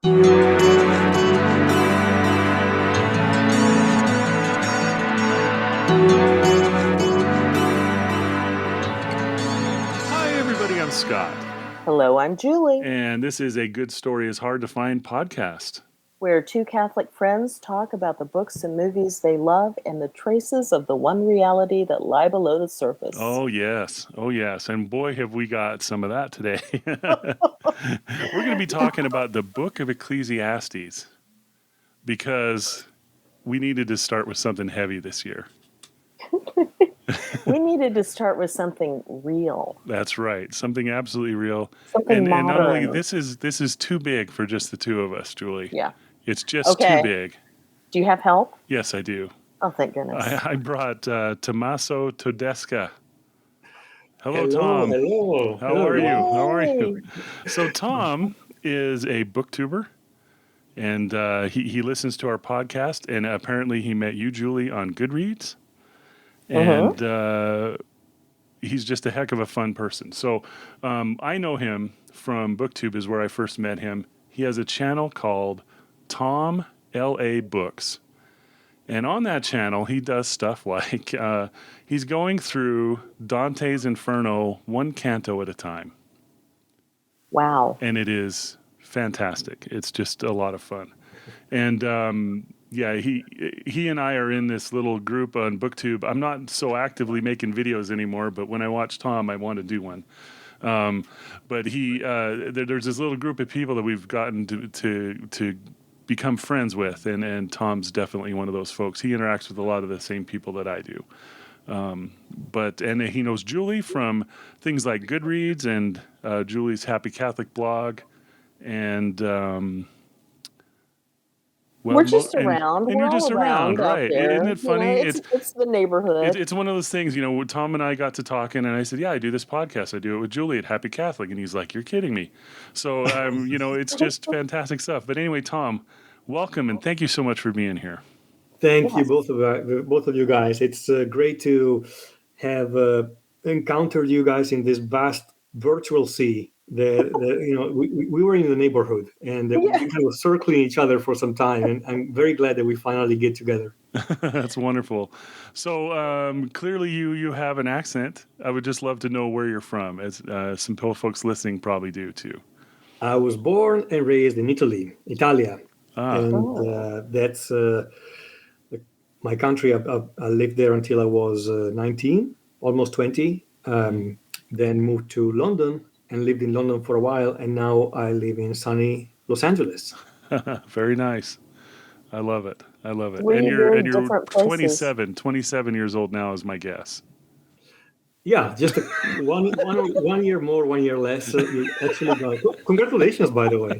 Hi, everybody. I'm Scott. Hello, I'm Julie, And this is A Good Story is Hard to Find podcast. where two Catholic friends talk about the books and movies they love and the traces of the one reality that lie below the surface. Oh, yes. Oh, yes. And boy, have we got some of that today. We're going to be talking about the Book of Ecclesiastes because we needed to start with something heavy this year. We needed to start with something real. That's right. Something absolutely real. Something And not only modern. this is too big for just the two of us, Julie. Yeah. It's just Okay. too big. Do you have help? Yes, I do. Oh, thank goodness. I brought Tommaso Todesca. Hello, Hello, Tom. hello. How Hello, are you? everyone. How are you? Yay. So Tom is a booktuber, and he listens to our podcast, and apparently he met you, Julie, on Goodreads, and he's just a heck of a fun person. So I know him from BookTube is where I first met him. He has a channel called Tom L.A. Books. And on that channel, he does stuff like he's going through Dante's Inferno one canto at a time. Wow. And it is fantastic. It's just a lot of fun. And he and I are in this little group on BookTube. I'm not so actively making videos anymore, but when I watch Tom, I want to do one. But there's this little group of people that we've gotten to become friends with, and Tom's definitely one of those folks. He interacts with a lot of the same people that I do. And he knows Julie from things like Goodreads and Julie's Happy Catholic blog, and We're just around. and We're you're all just around out right? there. Isn't it funny? It's the neighborhood. It's one of those things, Tom and I got to talking, and I said, yeah, I do this podcast. I do it with Julie at Happy Catholic. And he's like, you're kidding me. So, it's just fantastic stuff. But anyway, Tom, welcome, and thank you so much for being here. Thank you, both of you guys. It's great to have encountered you guys in this vast virtual sea. We were in the neighborhood, and we kind of circling each other for some time. And I'm very glad that we finally get together. That's wonderful. So clearly you have an accent. I would just love to know where you're from, as some folks listening probably do too. I was born and raised in Italia. And that's my country. I lived there until I was 19, almost 20. Then moved to London and lived in London for a while. And now I live in sunny Los Angeles. Very nice. I love it. We're And you're different places. 27 years old now is my guess. Yeah, just one year more, 1 year less. You actually got. Congratulations, by the way.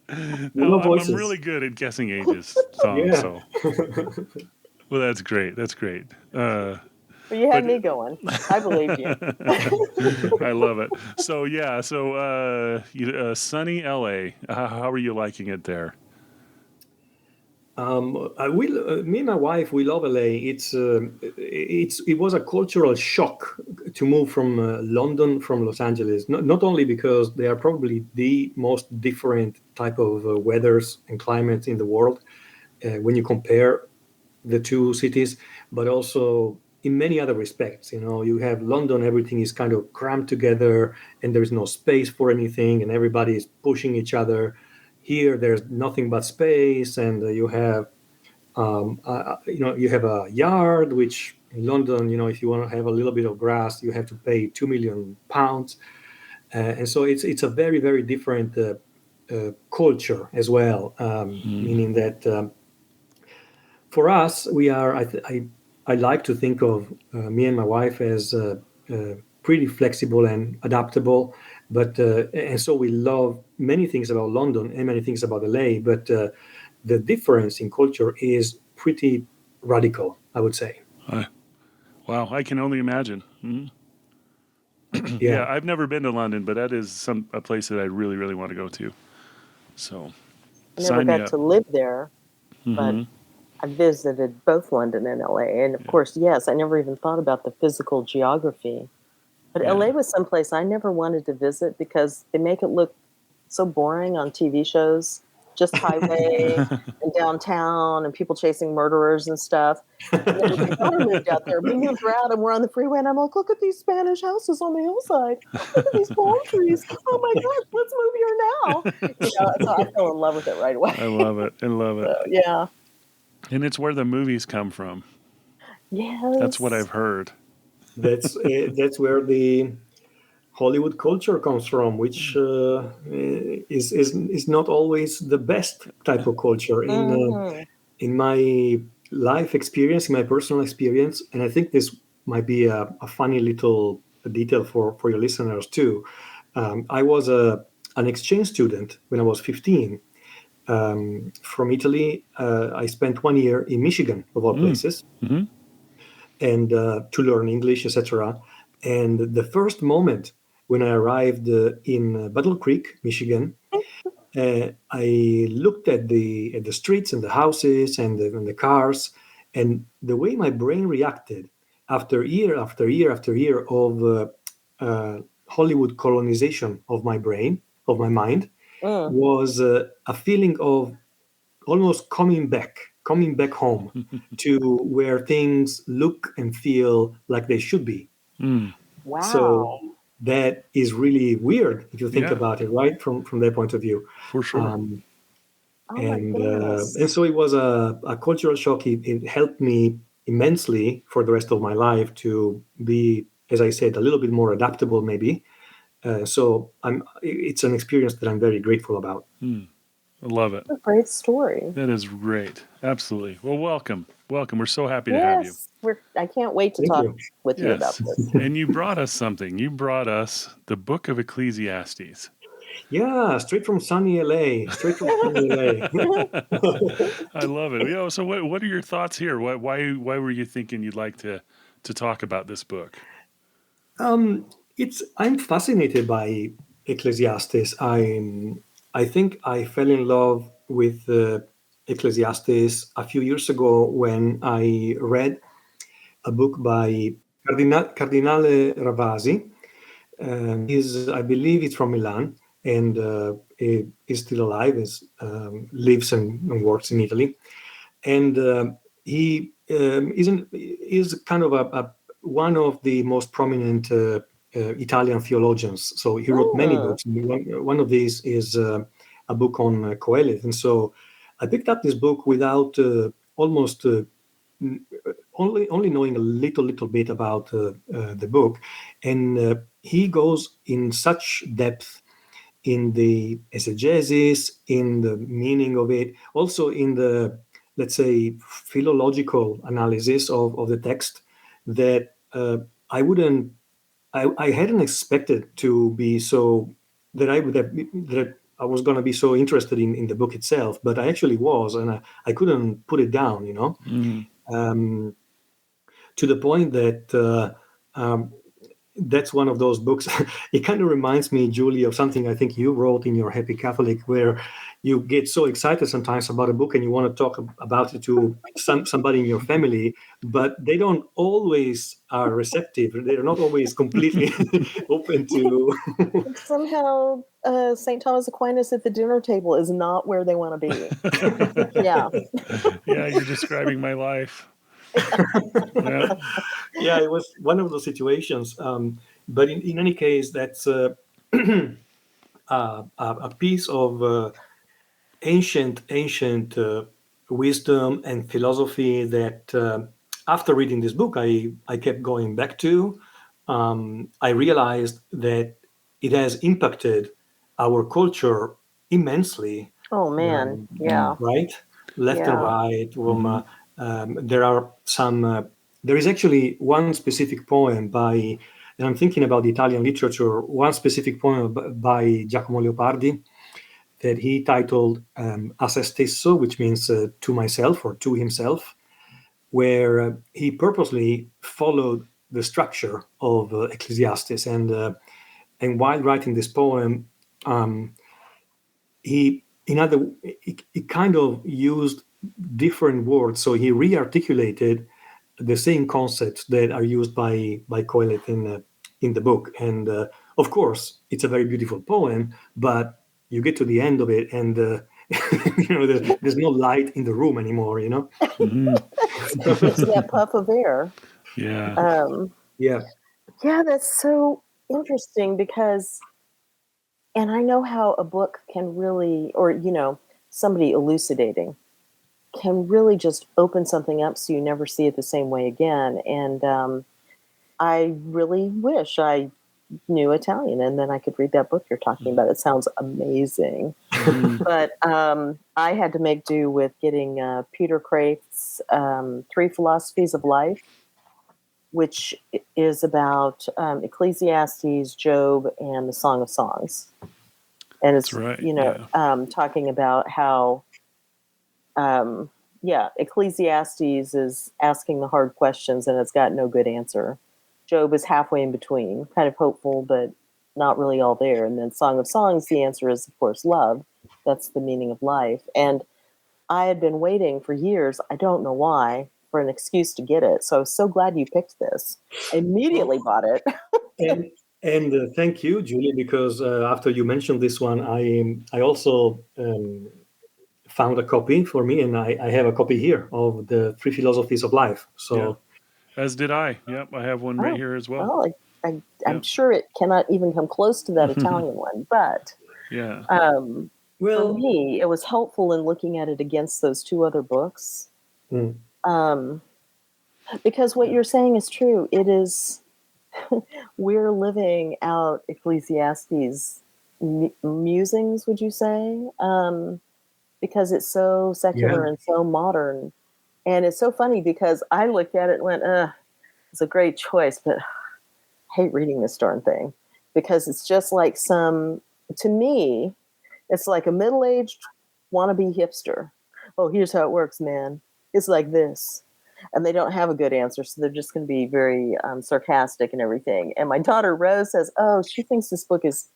I'm really good at guessing ages, Tom. Yeah. So, well, that's great. But you had me going. I believe you. I love it. So sunny LA. How are you liking it there? Me and my wife, we love LA. It was a cultural shock to move from London from Los Angeles. Not only because they are probably the most different type of weathers and climates in the world when you compare the two cities, but also in many other respects. You have London, everything is kind of crammed together, and there is no space for anything, and everybody is pushing each other. Here, there's nothing but space, and you have, you have a yard, which in London, if you want to have a little bit of grass, you have to pay £2 million, and so it's a very, very different culture as well. Meaning that for us, we are. I like to think of me and my wife as pretty flexible and adaptable. But and so we love many things about London and many things about LA, but the difference in culture is pretty radical, I would say. Wow, I can only imagine. Mm-hmm. Yeah, I've never been to London, but that is a place that I really, really want to go to. So, I never got to live there, but I visited both London and LA. And of course, yes, I never even thought about the physical geography. But LA was someplace I never wanted to visit because they make it look so boring on TV shows. just highway and downtown and people chasing murderers and stuff. And then when my daughter moved out there, we moved her out and we're on the freeway and I'm like, look at these Spanish houses on the hillside. Look at these palm trees. Oh my gosh, let's move here now. So I fell in love with it right away. I love it. I love it. So, yeah. And it's where the movies come from. Yes. That's what I've heard. That's where the Hollywood culture comes from, which is not always the best type of culture in my life experience, in my personal experience. And I think this might be a funny little detail for your listeners too. I was an exchange student when I was 15 from Italy. I spent 1 year in Michigan, of all places, and to learn English, etc. And the first moment when I arrived in Battle Creek, Michigan, I looked at the streets and the houses and the cars, and the way my brain reacted after year after year after year of Hollywood colonization of my brain, of my mind, was a feeling of almost coming back home to where things look and feel like they should be. Wow. So that is really weird if you think about it, right? From their point of view. For sure. And so it was a cultural shock. It helped me immensely for the rest of my life to be, as I said, a little bit more adaptable, maybe. So it's an experience that I'm very grateful about. I love it. What a great story. That is great. Absolutely. Well, welcome. Welcome. We're so happy to have you. I can't wait to talk with you about this. And you brought us something. You brought us the Book of Ecclesiastes. Yeah, straight from sunny LA. I love it. So what are your thoughts here? Why were you thinking you'd like to talk about this book? I'm fascinated by Ecclesiastes. I think I fell in love with Ecclesiastes a few years ago when I read a book by Cardinal Ravasi. I believe it's from Milan, and is still alive. Lives and works in Italy, and he is kind of one of the most prominent Italian theologians. So he wrote many books. One of these is a book on Qoheleth. And so I picked up this book without almost only knowing a little bit about the book. And he goes in such depth in the exegesis, in the meaning of it, also in the, let's say, philological analysis of the text that I hadn't expected to be so, that I was going to be so interested in the book itself, but I actually was, and I couldn't put it down, to the point that that's one of those books. It kind of reminds me, Julie, of something I think you wrote in your Happy Catholic, where you get so excited sometimes about a book and you want to talk about it to somebody in your family, but they don't always are receptive. They're not always completely open to. Somehow, St. Thomas Aquinas at the dinner table is not where they want to be. Yeah. Yeah, you're describing my life. Yeah, it was one of those situations. But in any case, that's a piece of ancient wisdom and philosophy that after reading this book, I kept going back to. I realized that it has impacted our culture immensely. Oh, man. Yeah. Right? Left and right. From, there are some... there is actually one specific poem by, and I'm thinking about the Italian literature, one specific poem by Giacomo Leopardi that he titled A se stesso, which means to myself or to himself, where he purposely followed the structure of Ecclesiastes. And while writing this poem, he kind of used different words. So he re-articulated the same concepts that are used by Qoheleth in the book. And of course, it's a very beautiful poem, but you get to the end of it, and there's no light in the room anymore. It's that puff of air. Yeah. Yeah. Yeah, that's so interesting because, and I know how a book can really, or, somebody elucidating can really just open something up so you never see it the same way again. And I really wish I knew Italian and then I could read that book you're talking about. It sounds amazing. But I had to make do with getting Peter Kraft's 3 Philosophies of Life, which is about Ecclesiastes, Job, and the Song of Songs. And it's, That's right, talking about how, Ecclesiastes is asking the hard questions and it's got no good answer. Job is halfway in between, kind of hopeful, but not really all there. And then Song of Songs, the answer is, of course, love. That's the meaning of life. And I had been waiting for years, I don't know why, for an excuse to get it. So I was so glad you picked this. I immediately bought it. And thank you, Julie, because after you mentioned this one, I also found a copy for me, and I have a copy here of the 3 Philosophies of Life. So, as did I. Yep, I have one right here as well. Well, I'm sure it cannot even come close to that Italian one, but Yeah. For me, it was helpful in looking at it against those 2 other books. Because what you're saying is true. It is, we're living out Ecclesiastes musings, would you say? Because it's so secular and so modern. And it's so funny because I looked at it and went, it's a great choice, but I hate reading this darn thing. Because it's just like to me, it's like a middle-aged wannabe hipster. Oh, here's how it works, man. It's like this. And they don't have a good answer, so they're just going to be very sarcastic and everything. And my daughter Rose says, oh, she thinks this book is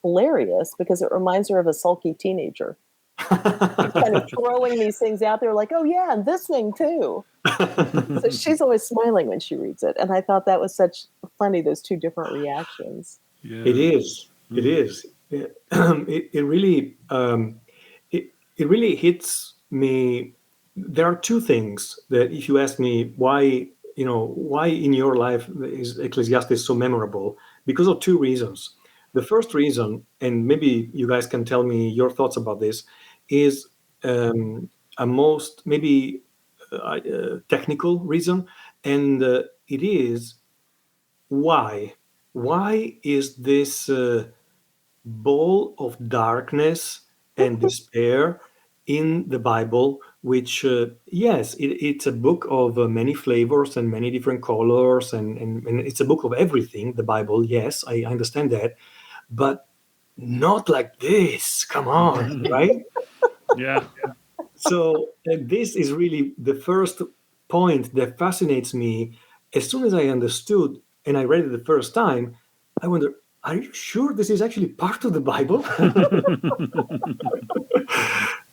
hilarious because it reminds her of a sulky teenager. Kind of throwing these things out there like, oh, yeah, and this thing too. So she's always smiling when she reads it. And I thought that was such funny, those 2 different reactions. Yeah. It is. It is. It really it really hits me. There are 2 things that, if you ask me why in your life is Ecclesiastes so memorable, because of 2 reasons. The first reason, and maybe you guys can tell me your thoughts about this, is a most maybe technical reason, and it is why. Why is this ball of darkness and despair in the Bible, which, yes, it's a book of many flavors and many different colors, and it's a book of everything, the Bible, yes, I understand that, but not like this, come on, right? Yeah. So this is really the first point that fascinates me. As soon as I understood and I read it the first time, I wonder, are you sure this is actually part of the Bible?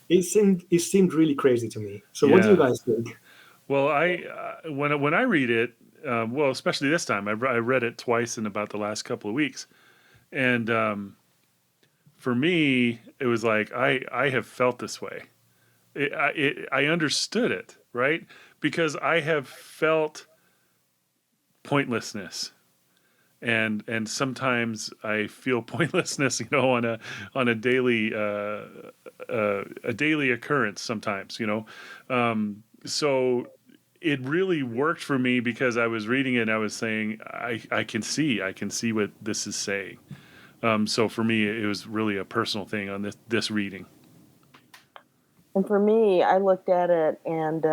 It seemed really crazy to me. So what do you guys think? Well, when I read it, well, especially this time, I read it twice in about the last couple of weeks, and for me, it was like I have felt this way. I understood it, right? Because I have felt pointlessness. And sometimes I feel pointlessness, on a daily occurrence. Sometimes, so it really worked for me because I was reading it and I was saying I can see what this is saying. So for me, it was really a personal thing on this reading. And for me, I looked at it and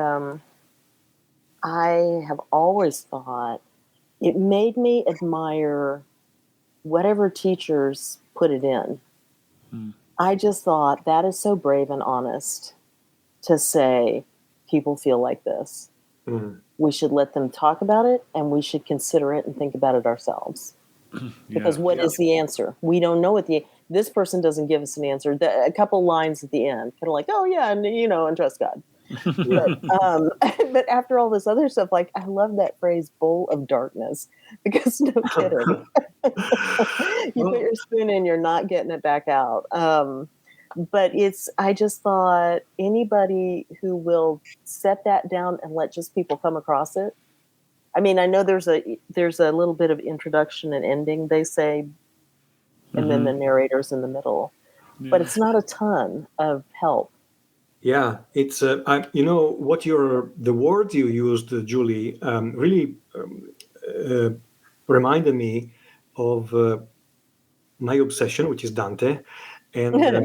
I have always thought it made me admire whatever teachers put it in. I just thought that is so brave and honest to say people feel like this. We should let them talk about it and we should consider it and think about it ourselves. Because what is the answer? We don't know what this person doesn't give us an answer. A couple lines at the end, kind of like, oh yeah, and trust God. But after all this other stuff, like I love that phrase "bowl of darkness" because no kidding, you put your spoon in, you're not getting it back out. but I just thought anybody who will set that down and let just people come across it. I mean, I know there's a little bit of introduction and ending, they say, and then the narrator's in the middle, but it's not a ton of help. Yeah, it's what the words you used, Julie, really reminded me of my obsession, which is Dante. And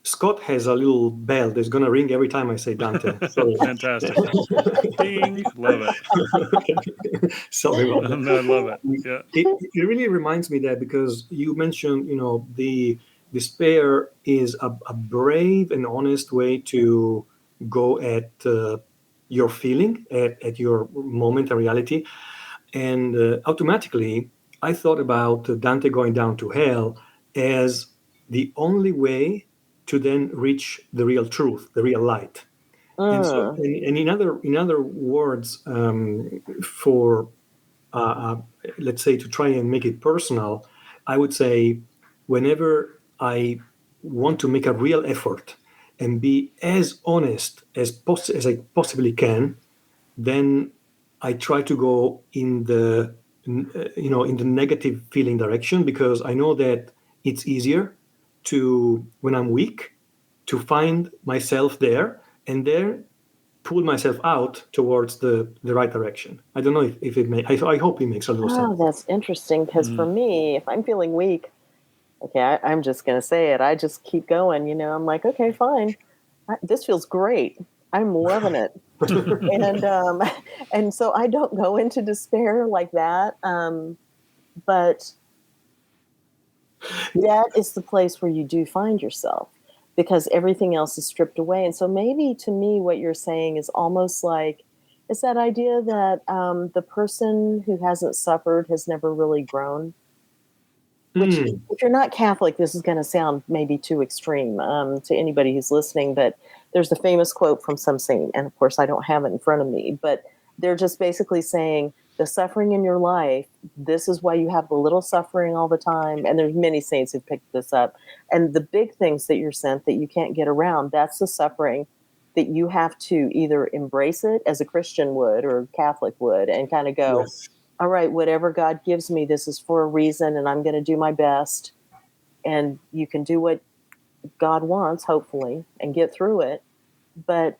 Scott has a little bell that's going to ring every time I say Dante. Sorry. Fantastic. Ding. Love it. Sorry about that. No, I love it. Yeah. It really reminds me that, because you mentioned, the despair is a brave and honest way to go at your feeling, at your moment and reality. And automatically, I thought about Dante going down to hell as the only way to then reach the real truth, the real light. And so, and in other words, for let's say, to try and make it personal, I would say, whenever I want to make a real effort and be as honest as I possibly can, then I try to go in the in the negative feeling direction, because I know that it's easier to, when I'm weak, to find myself there and then pull myself out towards the right direction. I don't know if it may. I hope it makes a little sense. Oh, that's interesting, because for me, if I'm feeling weak, okay, I'm just going to say it. I just keep going. I'm like, okay, fine. This feels great. I'm loving it. And so I don't go into despair like that. But that is the place where you do find yourself, because everything else is stripped away. And so maybe, to me, what you're saying is almost like, it's that idea that the person who hasn't suffered has never really grown. Which, if you're not Catholic, this is going to sound maybe too extreme to anybody who's listening, but there's a famous quote from some saint, and of course I don't have it in front of me, but they're just basically saying, the suffering in your life, this is why you have the little suffering all the time. And there's many saints who picked this up. And the big things that you're sent that you can't get around, that's the suffering that you have to either embrace it as a Christian would or Catholic would, and kind of go, yes, all right, whatever God gives me, this is for a reason, and I'm going to do my best. And you can do what God wants, hopefully, and get through it. But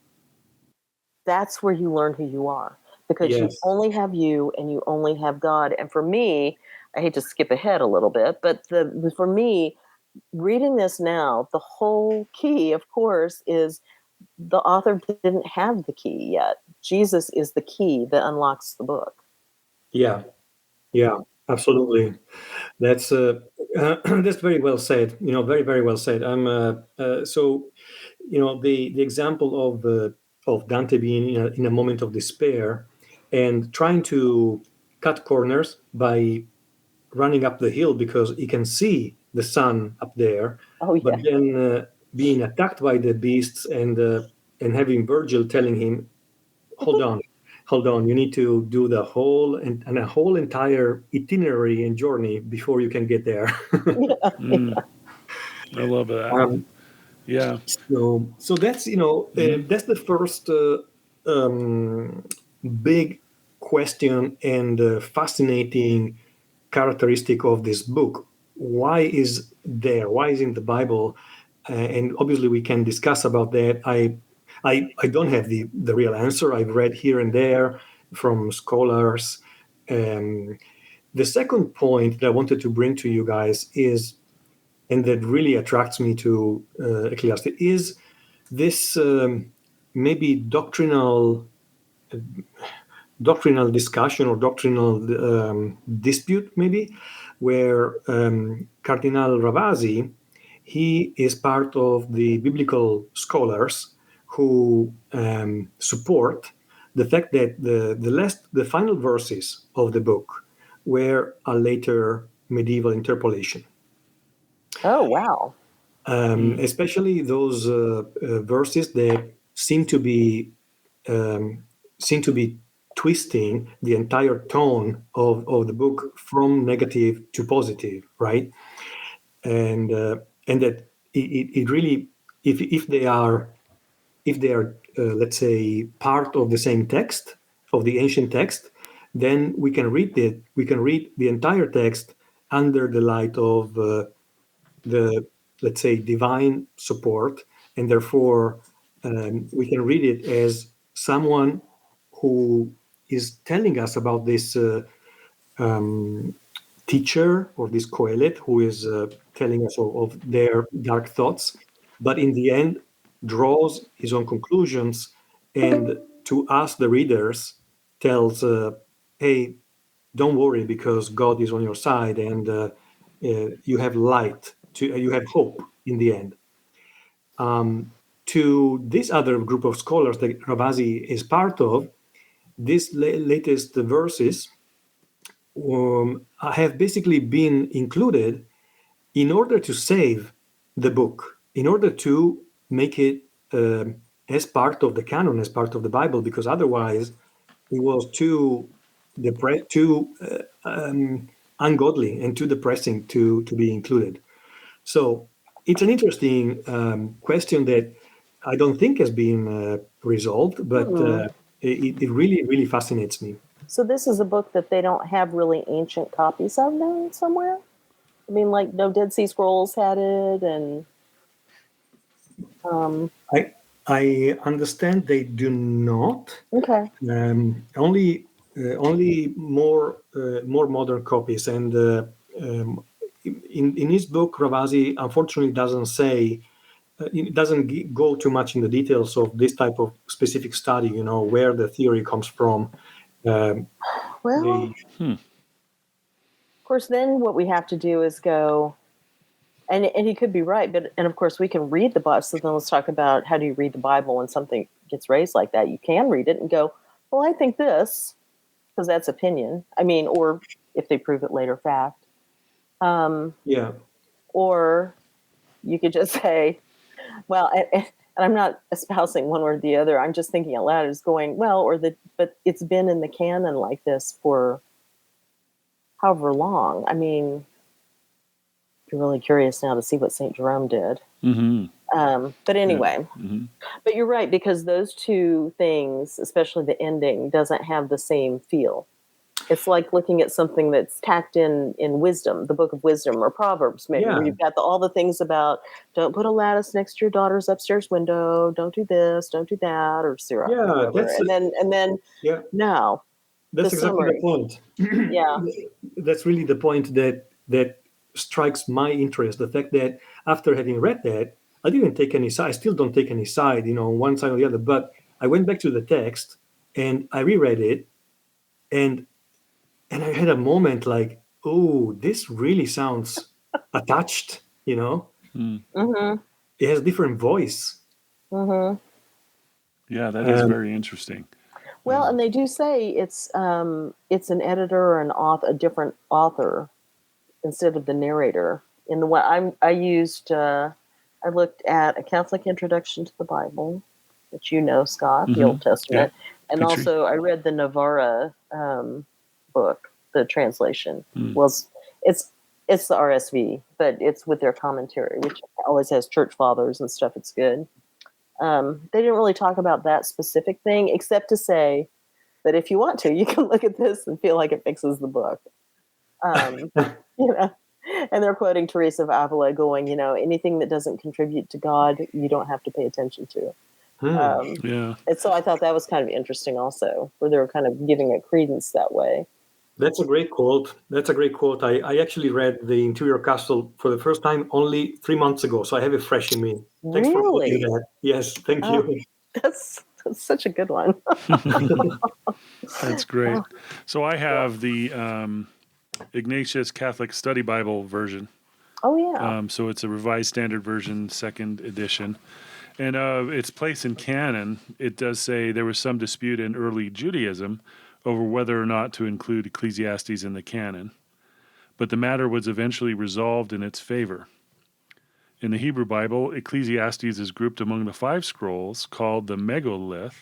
that's where you learn who you are, because you only have you and you only have God. And for me, I hate to skip ahead a little bit, but for me, reading this now, the whole key, of course, is the author didn't have the key yet. Jesus is the key that unlocks the book. Yeah, absolutely. That's that's very well said. Very, very well said. So, the example of Dante being in a moment of despair and trying to cut corners by running up the hill because he can see the sun up there. Oh, yeah. But then being attacked by the beasts and having Virgil telling him, hold on, you need to do the whole a whole entire itinerary and journey before you can get there. I love that. Yeah. So that's that's the first big question and fascinating characteristic of this book. Why is in the Bible? And obviously we can discuss about that. I don't have the real answer. I've read here and there from scholars. The second point that I wanted to bring to you guys is, and that really attracts me to Ecclesiastes, is this maybe doctrinal discussion or doctrinal dispute, maybe, where Cardinal Ravasi, he is part of the biblical scholars who support the fact that the final verses of the book were a later medieval interpolation. Oh, wow. Especially those verses that seem to be twisting the entire tone of the book from negative to positive, right? And that it really, if they are, let's say, part of the same text, of the ancient text, then we can read it. We can read the entire text under the light of the, let's say, divine support, and therefore we can read it as someone who is telling us about this teacher, or this Qoheleth, who is telling us of their dark thoughts, but in the end draws his own conclusions, and to us, the readers, tells, hey, don't worry, because God is on your side, and you have light, you have hope in the end. To this other group of scholars that Ravasi is part of, these latest verses have basically been included in order to save the book, in order to make it as part of the canon, as part of the Bible, because otherwise it was too ungodly and too depressing to be included. So it's an interesting question that I don't think has been resolved, but it really, really fascinates me. So this is a book that they don't have really ancient copies of now somewhere? I mean, like, no Dead Sea Scrolls had it, and I understand they do not. okay. Only more modern copies, and in his book, Ravasi unfortunately doesn't say. It doesn't go too much in the details of this type of specific study. Where the theory comes from. Well, of course, then what we have to do is go, and he could be right, but of course we can read the Bible. So then let's talk about, how do you read the Bible when something gets raised like that? You can read it and go, well, I think this, because that's opinion. I mean, or if they prove it later, fact. Yeah. Or you could just say, well, and I'm not espousing one or the other. I'm just thinking out loud, is going, well, but it's been in the canon like this for however long. I mean, I'm really curious now to see what St. Jerome did. But anyway, but you're right, because those two things, especially the ending, doesn't have the same feel. It's like looking at something that's tacked in wisdom, the Book of Wisdom, or Proverbs, maybe, where you've got all the things about, don't put a lattice next to your daughter's upstairs window, don't do this, don't do that, or syrup, or whatever. And then no, that's the exactly summary. the point. Yeah, That's really the point that strikes my interest. The fact that after having read that, I didn't take any side. I still don't take any side, on one side or the other. But I went back to the text and I reread it, and I had a moment like, oh, this really sounds attached. It has different voice. Yeah, that is very interesting. Well, and they do say it's an editor or an author, a different author, instead of the narrator. In the one I looked at A Catholic Introduction to the Bible, which Scott, the Old Testament, and also I read the Navarra book, the translation. Well, it's the RSV, but it's with their commentary, which always has church fathers and stuff. It's good. They didn't really talk about that specific thing, except to say that if you want to, you can look at this and feel like it fixes the book. And they're quoting Teresa of Avila going, anything that doesn't contribute to God, you don't have to pay attention to. And so I thought that was kind of interesting also, where they were kind of giving it credence that way. That's a great quote. I actually read The Interior Castle for the first time only 3 months ago, so I have it fresh in me. Thanks for quoting that. Yes, thank you. That's such a good one. That's great. So I have the Ignatius Catholic Study Bible version. Oh, yeah. So it's a Revised Standard Version, 2nd edition. And its place in canon, it does say there was some dispute in early Judaism over whether or not to include Ecclesiastes in the canon. But the matter was eventually resolved in its favor. In the Hebrew Bible, Ecclesiastes is grouped among the 5 scrolls called the Megaloth,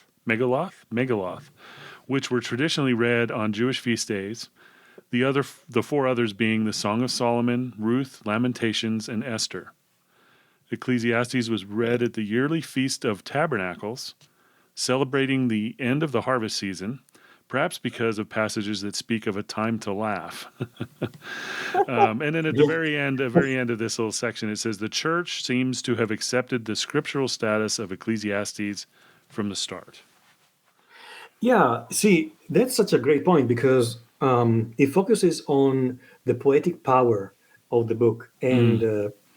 which were traditionally read on Jewish feast days, the 4 others being the Song of Solomon, Ruth, Lamentations, and Esther. Ecclesiastes was read at the yearly Feast of Tabernacles, celebrating the end of the harvest season, perhaps because of passages that speak of a time to laugh. And then at the very end of this little section, it says, the church seems to have accepted the scriptural status of Ecclesiastes from the start. Yeah, see, that's such a great point because it focuses on the poetic power of the book, and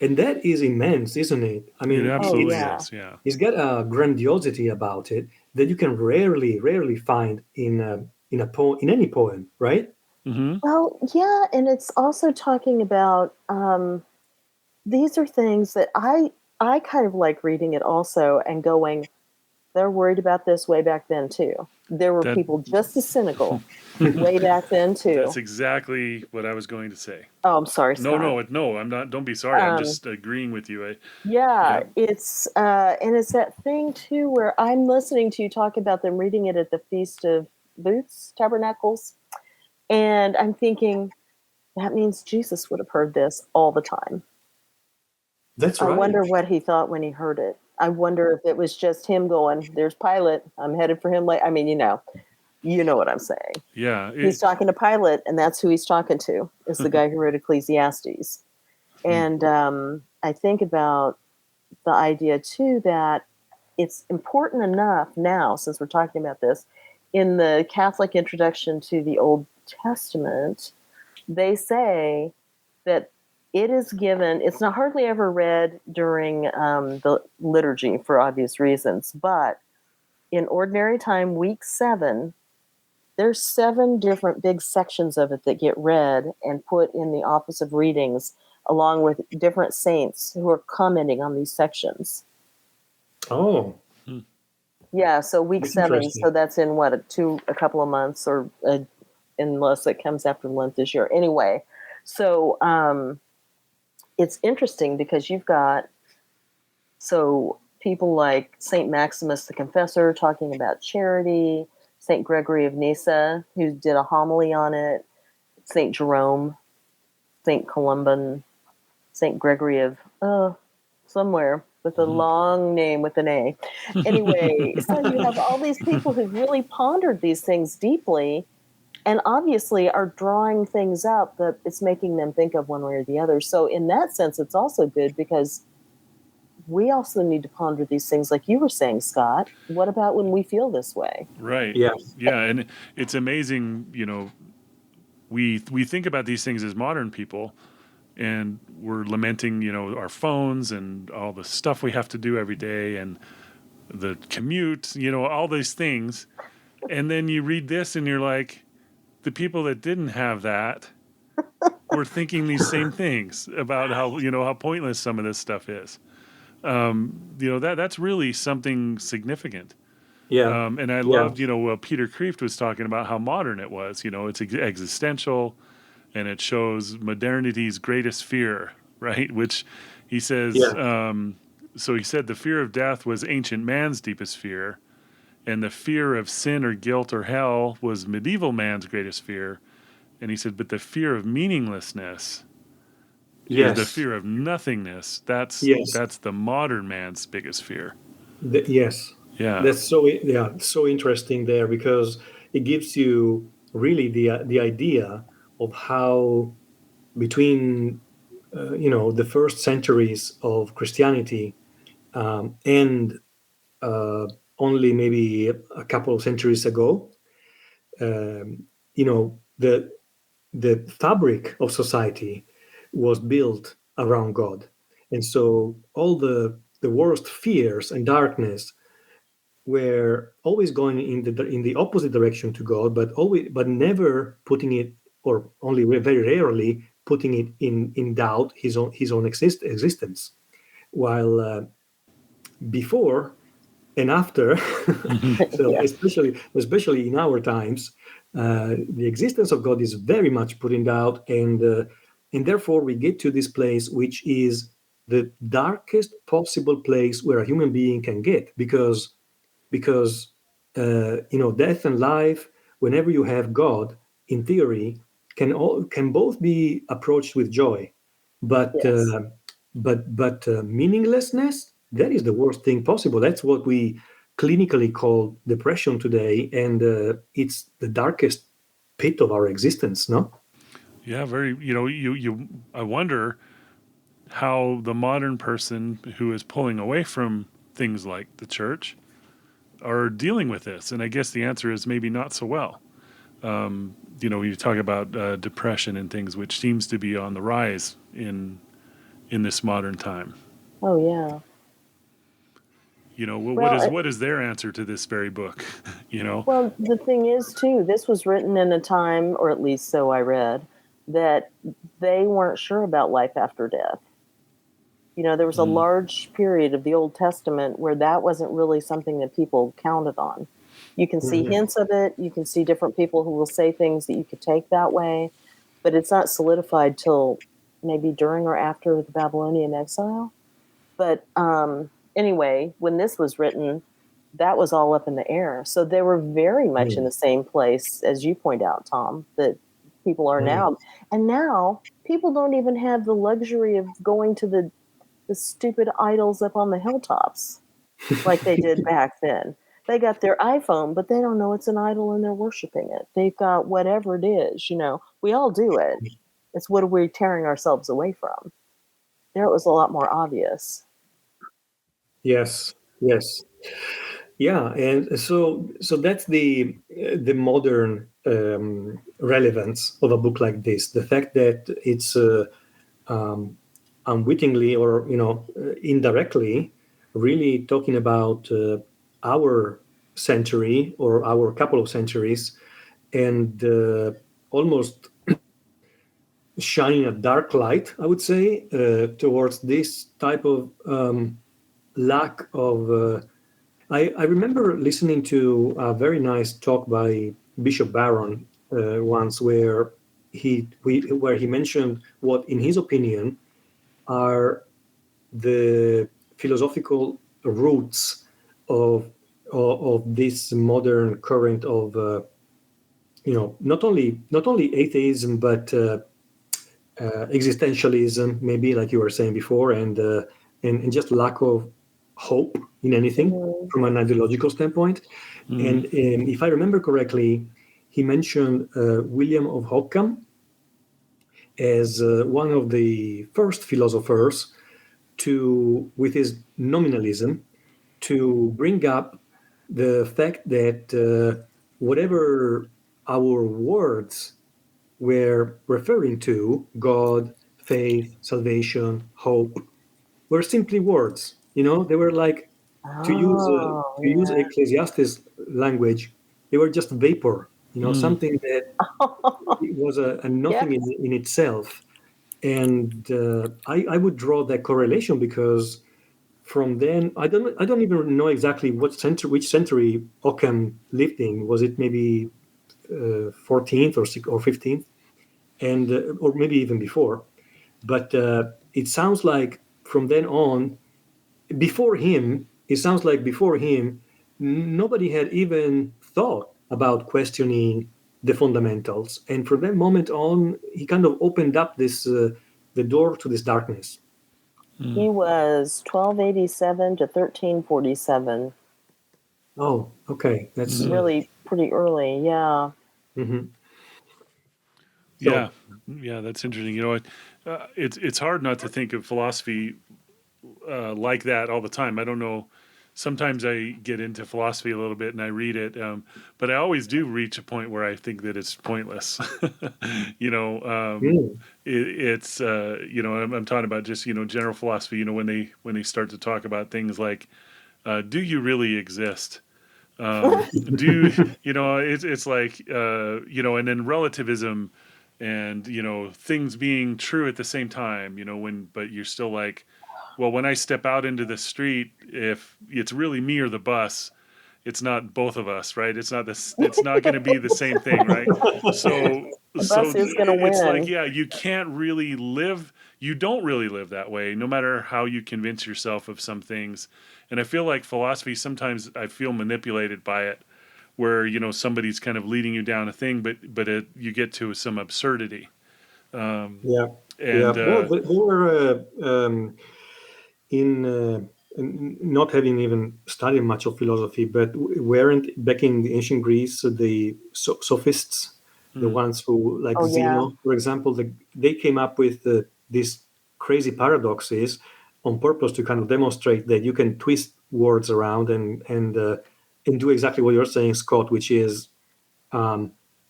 that is immense, isn't it? I It mean, absolutely yeah. is, yeah. it's got a grandiosity about it that you can rarely find in a poem, in any poem, right? Mm-hmm. Well, yeah, and it's also talking about these are things that I kind of like reading it also and going, they're worried about this way back then too. There were That- people just as cynical way back then too. That's exactly what I was going to say. Oh, I'm sorry, Scott. No, I'm not. Don't be sorry. I'm Um, just agreeing with you. Yeah, Yeah. it's and it's that thing too where I'm listening to you talk about them reading it at the Feast of Tabernacles, and I'm thinking that means Jesus would have heard this all the time. That's I right. wonder what he thought when he heard it. I wonder if it was just him going, "There's Pilate. I'm headed for him." I mean, you know what I'm saying. Yeah. He's talking to Pilate, and that's who he's talking to. Is the guy who wrote Ecclesiastes, and I think about the idea too that it's important enough now, since we're talking about this, in the Catholic introduction to the Old Testament, they say that it is given, it's not hardly ever read during the liturgy for obvious reasons, but in ordinary time, week 7, there's 7 different big sections of it that get read and put in the office of readings along with different saints who are commenting on these sections. Oh, Yeah, so week That's 7, interesting. so that's in what, a couple of months, or unless it comes after Lent this year. Anyway, so it's interesting because you've got people like Saint Maximus the Confessor talking about charity, Saint Gregory of Nyssa, who did a homily on it, Saint Jerome, Saint Columban, Saint Gregory of somewhere with a long name with an A. Anyway, so you have all these people who've really pondered these things deeply and obviously are drawing things out that it's making them think of one way or the other. So in that sense, it's also good because we also need to ponder these things like you were saying, Scott. What about when we feel this way? Right. Yeah. Yeah. And it's amazing, we think about these things as modern people, and we're lamenting, our phones and all the stuff we have to do every day and the commute, all these things. And then you read this and you're like, the people that didn't have that were thinking these same things about how pointless some of this stuff is. That's really something significant. Yeah. And I loved, Peter Kreeft was talking about how modern it was. It's existential, and it shows modernity's greatest fear, right? Which he says, so he said the fear of death was ancient man's deepest fear, and the fear of sin or guilt or hell was medieval man's greatest fear. And he said, but the fear of meaninglessness is the fear of nothingness. That's the modern man's biggest fear. Yes. Yeah. That's so interesting there because it gives you really the idea of how between the first centuries of Christianity and only maybe a couple of centuries ago, the fabric of society was built around God, and so all the worst fears and darkness were always going in the opposite direction to God, but never putting it, or only very rarely putting it in doubt his own existence. While before and after, so Yeah. especially in our times, the existence of God is very much put in doubt, and therefore we get to this place which is the darkest possible place where a human being can get because death and life, whenever you have God, in theory, can both be approached with joy, but Yes. but meaninglessness, that is the worst thing possible. That's what we clinically call depression today, and it's the darkest pit of our existence. No. Yeah, very. I wonder how the modern person who is pulling away from things like the church are dealing with this, and I guess the answer is maybe not so well. You talk about depression and things, which seems to be on the rise in this modern time. Oh, yeah. What Well, is their answer to this very book? well, the thing is, too, this was written in a time, or at least so I read, that they weren't sure about life after death. There was a large period of the Old Testament where that wasn't really something that people counted on. You can see hints of it. You can see different people who will say things that you could take that way, but it's not solidified till maybe during or after the Babylonian exile. But anyway, when this was written, that was all up in the air. So they were very much in the same place, as you point out, Tom, that people are now. And now people don't even have the luxury of going to the stupid idols up on the hilltops like they did back then. They got their iPhone, but they don't know it's an idol and they're worshiping it. They've got whatever it is, we all do it. It's what are we tearing ourselves away from? There it was a lot more obvious. Yes. Yes. Yeah, and so that's the modern relevance of a book like this. The fact that it's unwittingly or indirectly really talking about our century or our couple of centuries, and almost shining a dark light, I would say, towards this type of lack of. I remember listening to a very nice talk by Bishop Barron once, where he mentioned what, in his opinion, are the philosophical roots of this modern current of not only atheism but existentialism, maybe, like you were saying before, and just lack of hope in anything from an ideological standpoint. And if I remember correctly, he mentioned William of Ockham as one of the first philosophers with his nominalism, to bring up the fact that whatever our words were referring to, God, faith, salvation, hope, were simply words. They were like, to Oh, use yeah. Ecclesiastes language, they were just vapor. Something that was a nothing Yes. in itself. And I would draw that correlation because from then I don't even know exactly which century Ockham lived in. Was it maybe 14th or 15th, and or maybe even before? But it sounds like from then on, before him, nobody had even thought about questioning the fundamentals, and from that moment on, he kind of opened up the door to this darkness. He was 1287 to 1347. Oh, okay, that's Really pretty early, yeah. mhm. Yeah, So yeah, that's interesting. It's hard not to think of philosophy like that all the time. I don't know. Sometimes I get into philosophy a little bit and I read it, but I always do reach a point where I think that it's pointless. you know, mm, it's I'm talking about just general philosophy. When they start to talk about things like, do you really exist? It's like and then relativism and things being true at the same time, but you're still like, well, when I step out into the street, if it's really me or the bus, it's not both of us, right? It's not going to be the same thing, right? So The bus is going to it's like, win. yeah, you don't really live that way, no matter how you convince yourself of some things. And I feel like philosophy, sometimes I feel manipulated by it, where somebody's kind of leading you down a thing, but you get to some absurdity. yeah, And Well, they were not having even studied much of philosophy, but weren't back in the ancient Greece the sophists, the ones who, like Oh, yeah. Zeno, for example, they came up with these crazy paradoxes on purpose to kind of demonstrate that you can twist words around and do exactly what you're saying, Scott, which is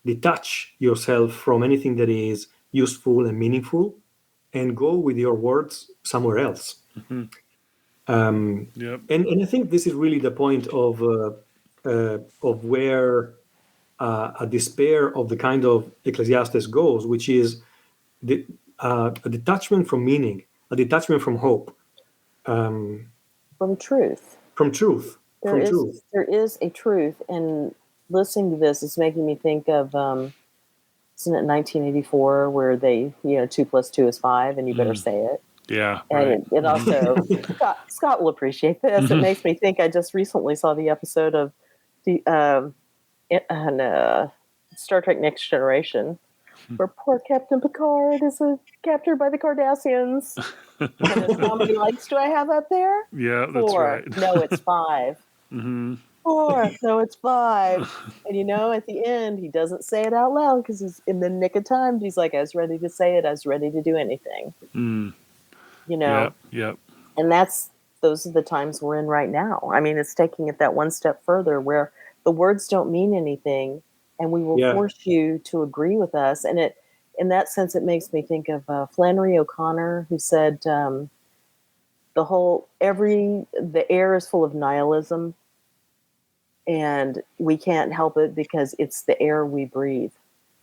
detach yourself from anything that is useful and meaningful, and go with your words somewhere else. yep. And I think this is really the point of where a despair of the kind of Ecclesiastes goes, which is a detachment from meaning, a detachment from hope, From truth. from truth, There from is truth. there is a truth, and listening to this is making me think of isn't it 1984 where they 2 + 2 is 5 and you better say it. Yeah. And Right. it also Scott will appreciate this. It makes me think I just recently saw the episode of the Star Trek Next Generation where poor Captain Picard is captured by the Cardassians. And it's how many likes do I have up there? Yeah, that's 4. right. No, it's 5. 4. No, it's 5. And at the end, he doesn't say it out loud because he's in the nick of time. He's like, I was ready to say it. I was ready to do anything. Yep. Yep. And those are the times we're in right now. I mean, it's taking it that one step further where the words don't mean anything and we will force you to agree with us. And in that sense, it makes me think of Flannery O'Connor, who said the air is full of nihilism and we can't help it because it's the air we breathe.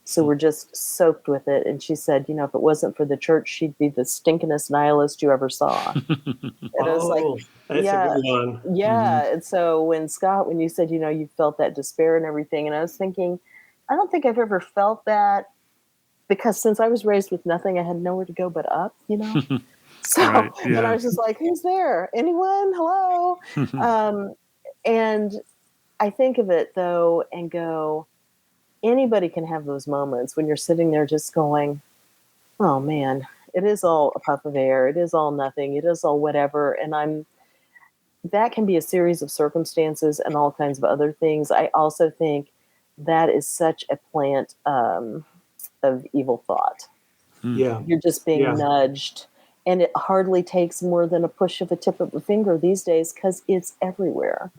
So we're just soaked with it. And she said, if it wasn't for the church, she'd be the stinkingest nihilist you ever saw. And I was like, that's a good one. Yeah. And so when you said, you felt that despair and everything, and I was thinking, I don't think I've ever felt that because since I was raised with nothing, I had nowhere to go but up, So, Right, yeah. and I was just like, who's there? Anyone? Hello? And I think of it though and go, anybody can have those moments when you're sitting there just going, oh man, it is all a puff of air. It is all nothing. It is all whatever. And that can be a series of circumstances and all kinds of other things. I also think that is such a plant of evil thought. Yeah. You're just being nudged. And it hardly takes more than a push of a tip of a finger these days because it's everywhere.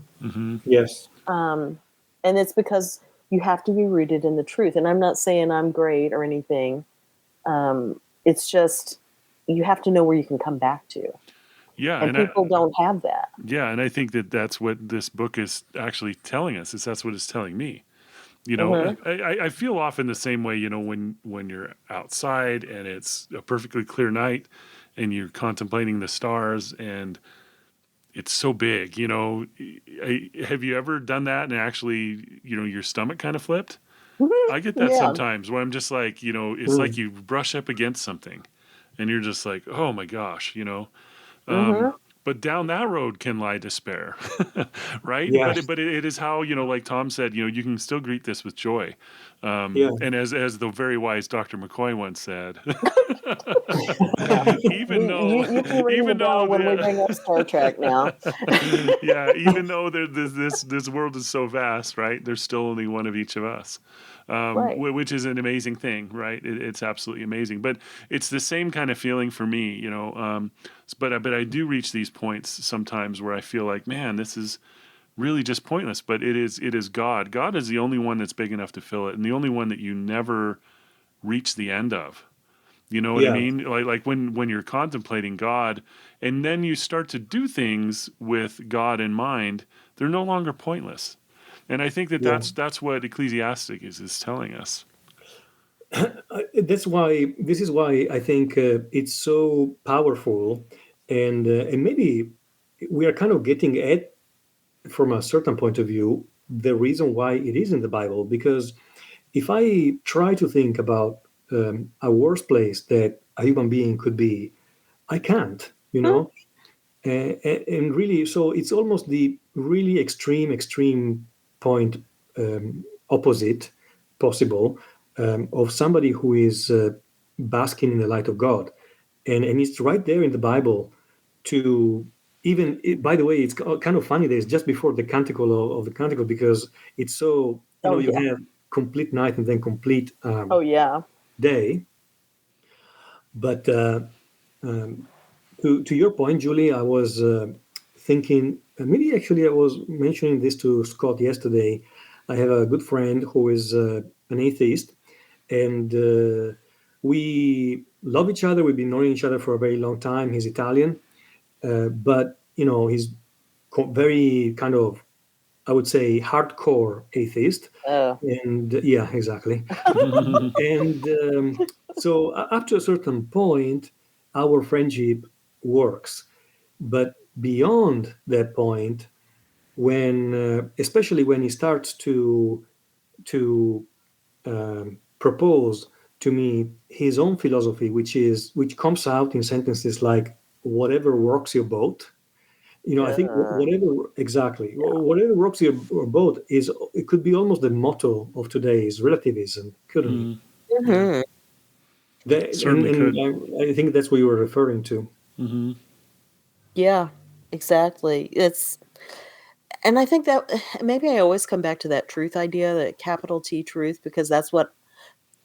Yes. And it's because you have to be rooted in the truth. And I'm not saying I'm great or anything. It's just you have to know where you can come back to. Yeah. And people don't have that. Yeah. And I think that's what this book is actually telling us, that's what it's telling me. I feel often the same way, when you're outside and it's a perfectly clear night and you're contemplating the stars and it's so big, have you ever done that and actually, your stomach kind of flipped? I get that sometimes where I'm just like, it's like you brush up against something and you're just like, oh my gosh, but down that road can lie despair, right? Yes. But it is how, like Tom said, you can still greet this with joy. And as the very wise Dr. McCoy once said, even though you can ring the bell when we bring up Star Trek now. Yeah, even though this world is so vast, right? There's still only one of each of us. Right. Which is an amazing thing, right? It's absolutely amazing. But it's the same kind of feeling for me, but I do reach these points sometimes where I feel like, man, this is really just pointless. But it is God. God is the only one that's big enough to fill it, and the only one that you never reach the end of. You know what I mean? Like when you're contemplating God, and then you start to do things with God in mind, they're no longer pointless. And I think that's what Ecclesiastes is telling us. This is why I think it's so powerful, and maybe we are kind of getting at, from a certain point of view, the reason why it is in the Bible. Because if I try to think about a worse place that a human being could be, I can't, and really, so it's almost the really extreme point opposite possible of somebody who is basking in the light of God. and it's right there in the Bible. To even by the way, it's kind of funny that it's just before the canticle of the canticle, because it's so, Oh you yeah. have complete night and then complete Oh yeah. day. But to your point, Julie, I was thinking, maybe actually I was mentioning this to Scott yesterday. I have a good friend who is an atheist, and we love each other. We've been knowing each other for a very long time. He's Italian, but he's very kind of, I would say, hardcore atheist. Oh. And yeah, exactly. And so up to a certain point, our friendship works. But beyond that point, when especially when he starts to propose to me his own philosophy, which comes out in sentences like "whatever rocks your boat." I think Uh, whatever, exactly, yeah. whatever rocks your boat, it could be almost the motto of today's relativism, couldn't it? Yeah, Hmm. And certainly could. I think that's what you were referring to. Yeah. Exactly. And I think that maybe I always come back to that truth idea, that capital T truth, because that's what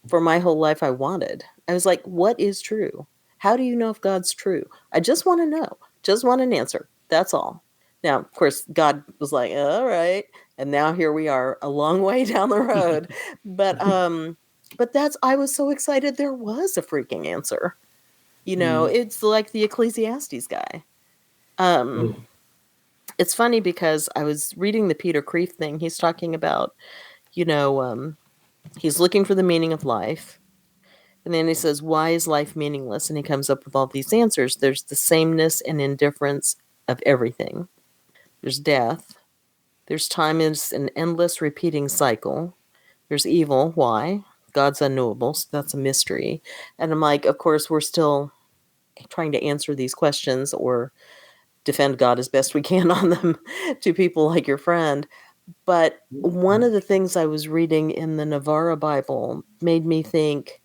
for my whole life I wanted. I was like, what is true? How do you know if God's true? I just want to know. Just want an answer. That's all. Now, of course, God was like, all right. And now here we are, a long way down the road. But that's I was so excited there was a freaking answer. It's like the Ecclesiastes guy. Um, Mm. it's funny because I was reading the Peter Kreeft thing. He's talking about, you know, um, he's looking for the meaning of life. And then he says, why is life meaningless? And he comes up with all these answers. There's the sameness and indifference of everything. There's death. There's time is an endless repeating cycle. There's evil. Why? God's unknowable. So that's a mystery. And I'm like, of course, we're still trying to answer these questions or defend God as best we can on them to people like your friend. But one of the things I was reading in the Navarra Bible made me think,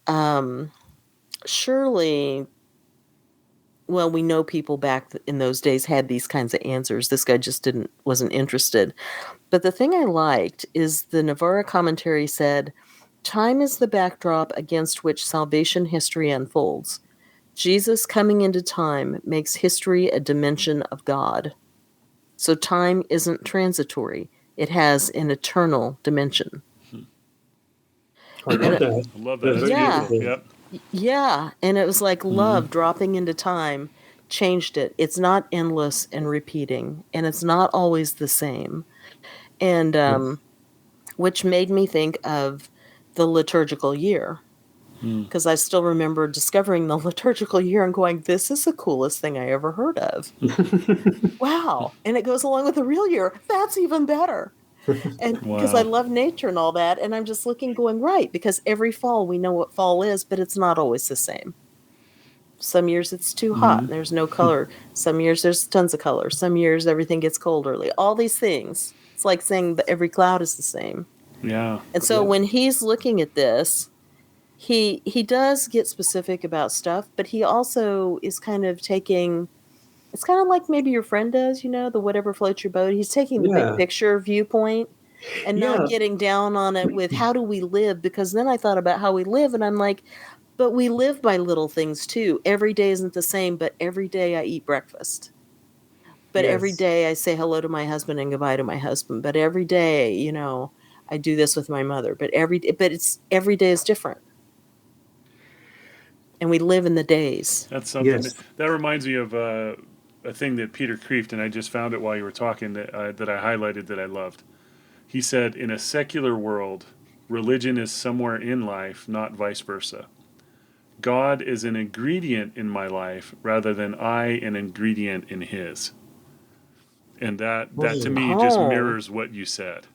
um, surely, well, we know people back in those days had these kinds of answers. This guy just wasn't interested. But the thing I liked is the Navarra commentary said, time is the backdrop against which salvation history unfolds. Jesus coming into time makes history a dimension of God. So time isn't transitory. It has an eternal dimension. I love And that. I love that. That's That's very yeah, beautiful. beautiful. Yep. yeah. And it was like love dropping into time changed it. It's not endless and repeating, and it's not always the same. And Yes. which made me think of the liturgical year. Because I still remember discovering the liturgical year and going, this is the coolest thing I ever heard of. Wow. And it goes along with the real year. That's even better. And because I Wow. love nature and all that, and I'm just looking, going, right, because every fall we know what fall is, but it's not always the same. Some years it's too hot and there's no color. Some years there's tons of color. Some years everything gets cold early. All these things. It's like saying that every cloud is the same. Yeah. And so Yeah. when he's looking at this, he does get specific about stuff, but he also is kind of taking, it's kind of like maybe your friend does, the whatever floats your boat. He's taking the big Yeah. picture viewpoint and not Yeah. getting down on it with how do we live, because then I thought about how we live and I'm like, but we live by little things too. Every day isn't the same, but every day I eat breakfast. But every Yes. day I say hello to my husband and goodbye to my husband. But every day, I do this with my mother. But it's every day is different. And we live in the days. That's something Yes. that reminds me of a thing that Peter Kreeft, and I just found it while you were talking, that I highlighted that I loved. He said, in a secular world, religion is somewhere in life, not vice versa. God is an ingredient in my life rather than I an ingredient in his. And that to Oh, me just Oh, mirrors what you said.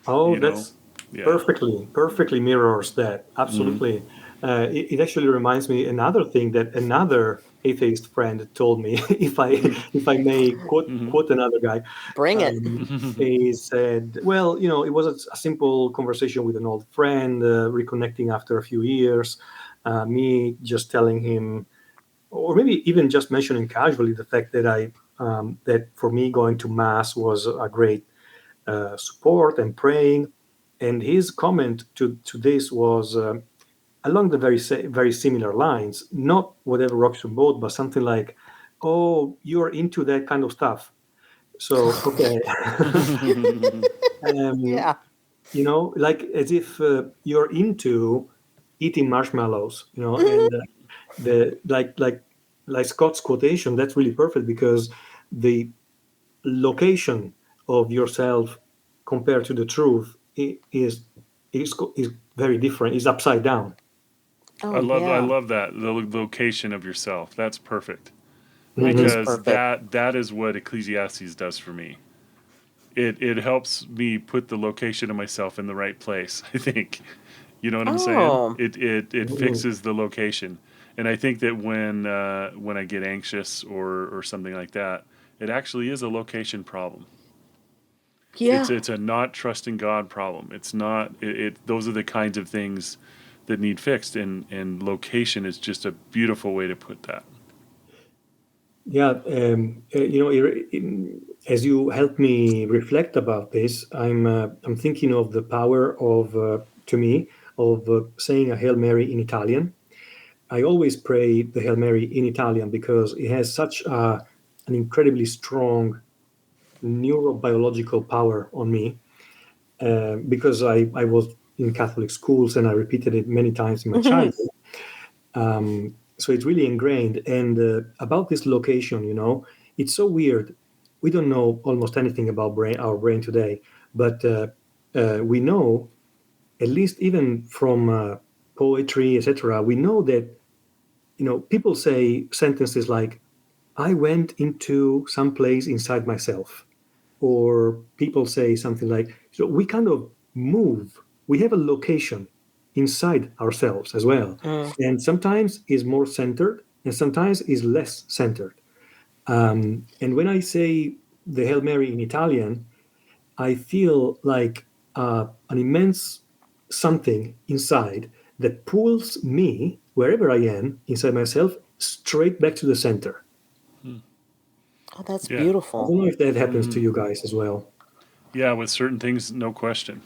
oh, You know? that's Yeah. perfectly mirrors that. Absolutely. It actually reminds me another thing that another atheist friend told me, if I may quote another guy. bring it. Um, he said, well, it was a simple conversation with an old friend, reconnecting after a few years. Me just telling him or maybe even just mentioning casually the fact that that for me going to mass was a great support and praying. And his comment to this was along the very similar lines, not whatever rocks your boat, but something like, "Oh, you're into that kind of stuff." So okay, Yeah. like as if you're into eating marshmallows, and the like Scott's quotation. That's really perfect because the location of yourself compared to the truth is very different. Is upside down. Oh, I yeah. love that, the location of yourself. That's perfect, That is Mhm. because perfect. that is what Ecclesiastes does for me. It helps me put the location of myself in the right place. I think, you know what I'm saying. Oh, It Mhm. fixes the location, and I think that when I get anxious or something like that, it actually is a location problem. yeah. It's a not trusting God problem. It's not those are the kinds of things that need fixed, and location is just a beautiful way to put that. Yeah, as you help me reflect about this, I'm thinking of the power of to me of saying a Hail Mary in Italian. I always pray the Hail Mary in Italian because it has such an incredibly strong neurobiological power on me. Because I was in Catholic schools and I repeated it many times in my Mhm. childhood. So it's really ingrained. And about this location, it's so weird. We don't know almost anything about our brain today, but we know, at least even from poetry, etc. We know that people say sentences like, "I went into some place inside myself," or people say something like, so we kind of move. We have a location inside ourselves as well, Mm. and sometimes is more centered and sometimes is less centered. And when I say the Hail Mary in Italian, I feel like an immense something inside that pulls me wherever I am inside myself straight back to the center. Hmm. Oh, that's Yeah. I beautiful. don't know if that happens to Hmm. you guys as well. Yeah, with certain things, no question.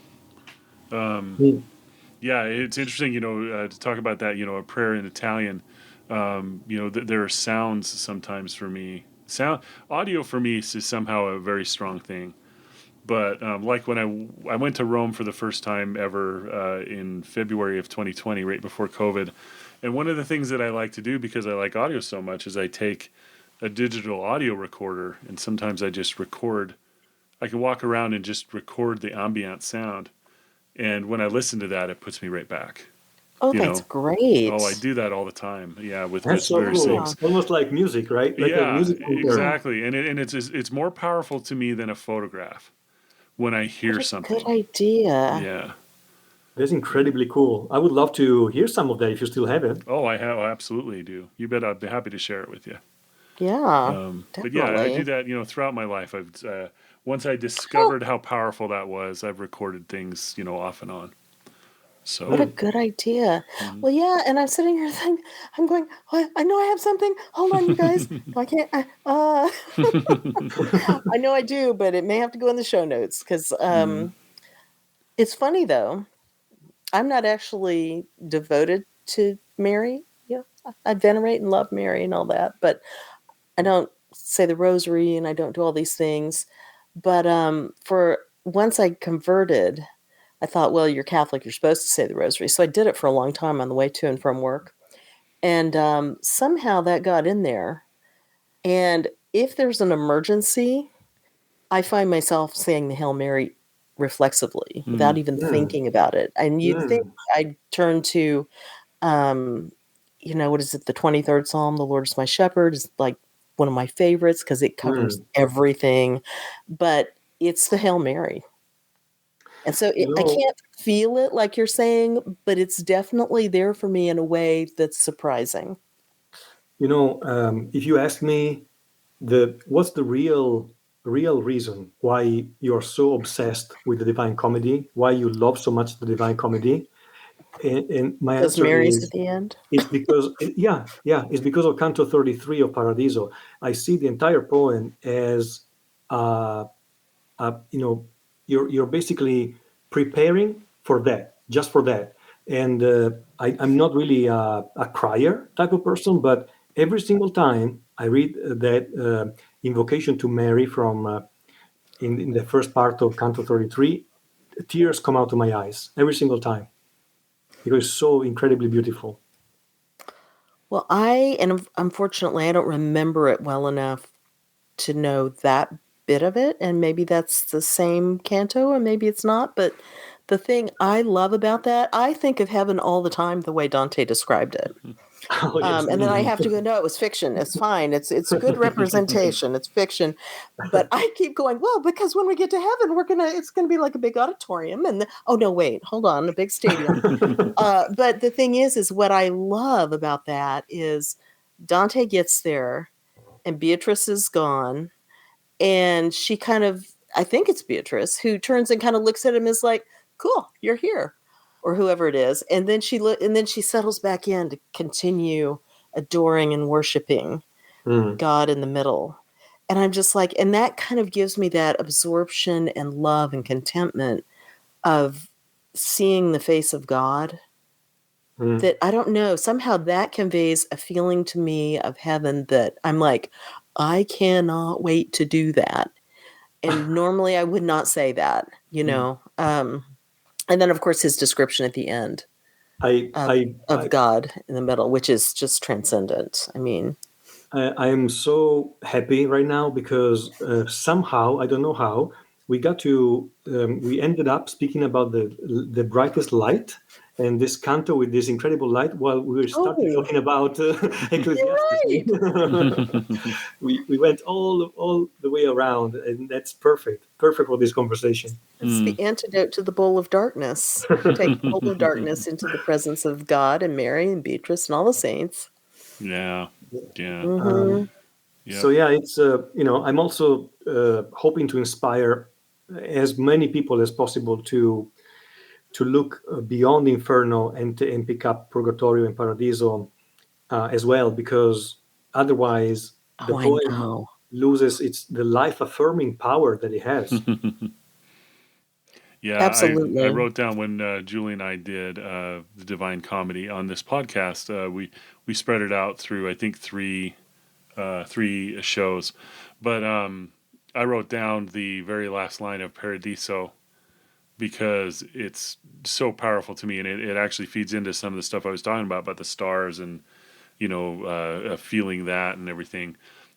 Um, Mm, yeah, it's interesting, to talk about that. A prayer in Italian. There are sounds sometimes for me. Sound audio for me is somehow a very strong thing. But like when I went to Rome for the first time ever in February of 2020, right before COVID, and one of the things that I like to do because I like audio so much is I take a digital audio recorder and sometimes I just record. I can walk around and just record the ambient sound, and when I listen to that, it puts me right back. Oh, You that's know, oh, I great. do that all the time. Yeah, with that's so various cool. Yeah. things. Almost like music, right? Like a Yeah, music maker. Yeah. exactly, and it's more powerful to me than a photograph when I What hear a good something. idea. Yeah. That's Yeah. incredibly cool. I would love to hear some of that if you still have it. Oh, I absolutely do. You bet. I'd be happy to share it with you. Yeah, But yeah, I do definitely. that. Throughout my life. I've once I Oh, discovered how powerful that was, I've recorded things, off and on. what So, a Mm. good idea. mhm. Well, yeah, and I'm sitting here thinking, I'm going, "Oh, I know I have something. Hold on, you guys. No, I can't. I know I do, but it may have to go in the show notes because Mhm. it's funny though. I'm not actually devoted to Mary. Yeah, I venerate and love Mary and all that, but I don't say the rosary and I don't do all these things. But for once I converted, I thought, well, you're Catholic, you're supposed to say the rosary. So I did it for a long time on the way to and from work. And somehow that got in there. And if there's an emergency, I find myself saying the Hail Mary reflexively without Mhm. even Mm. thinking about it. And you'd think Mm. I'd turn to, um, what is it? The 23rd Psalm, "The Lord is my shepherd," is like one of my favorites because it covers Mm. everything. But it's the Hail Mary. And so You I know, can't feel it like you're saying, but it's definitely there for me in a way that's surprising. if you ask me what's the real reason why you're so obsessed with the Divine Comedy, why you love so much the Divine Comedy, And my Because answer Mary's is, at the end. it's because, it's because of Canto 33 of Paradiso. I see the entire poem as, you're basically preparing for that, just for that. And I'm not really a crier type of person, but every single time I read that invocation to Mary from in the first part of Canto 33, tears come out of my eyes every single time because it's so incredibly beautiful. Well, unfortunately, I don't remember it well enough to know that bit of it, and maybe that's the same canto, and maybe it's not. But the thing I love about that, I think of heaven all the time the way Dante described it. Oh, yes. And then I have to go, no, it was fiction. It's fine. It's good representation. It's fiction. But I keep going, well, because when we get to heaven, it's gonna be like a big auditorium. Oh no, wait, hold on, a big stadium. But the thing is what I love about that is Dante gets there and Beatrice is gone. And she I think it's Beatrice, who turns and kind of looks at him as like, cool, you're here. Or whoever it is. And then she settles back in to continue adoring and worshiping Mm. God in the middle. And I'm just like, and that kind of gives me that absorption and love and contentment of seeing the face of God. Mm. That I don't know, somehow that conveys a feeling to me of heaven that I'm like, I cannot wait to do that. And normally I would not say that, and then of course his description at the end of God in the middle, which is just transcendent. I mean, I am so happy right now because somehow, I don't know how, we ended up speaking about the brightest light and this canto with this incredible light while we were starting talking about Ecclesiastes. Right. we went all the way around, and that's perfect for this conversation. It's the antidote to the bowl of darkness. Take the bowl of darkness into the presence of God and Mary and Beatrice and all the saints. Yeah. Mm-hmm. So it's I'm also hoping to inspire as many people as possible to look beyond Inferno and pick up Purgatorio and Paradiso as well, because otherwise the poem loses the life affirming power that it has. Yeah, absolutely. I wrote down when Julie and I did the Divine Comedy on this podcast. We spread it out through I think three shows, but I wrote down the very last line of Paradiso because it's so powerful to me, and it actually feeds into some of the stuff I was talking about the stars and feeling that and everything.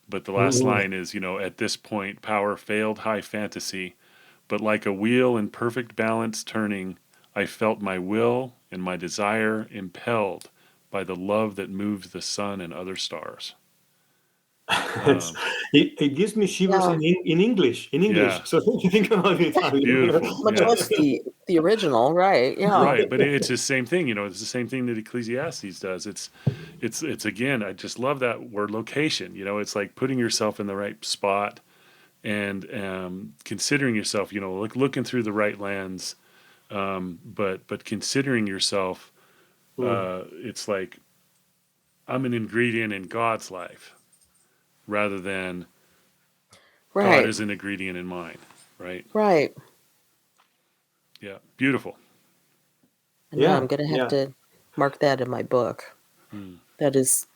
But the last line is, at this point, power failed high fantasy. But like a wheel in perfect balance turning, I felt my will and my desire impelled by the love that moves the sun and other stars. It gives me shivers in English. Yeah. So think about it. Beautiful. Much less the original, right? Yeah. Right, but it's the same thing. It's the same thing that Ecclesiastes does. It's again. I just love that word location. It's like putting yourself in the right spot and considering yourself, looking through the right lens, but considering yourself, it's like I'm an ingredient in God's life rather than God is an ingredient in mine, right? Right. Yeah, beautiful. Yeah, I'm going to have to mark that in my book. That's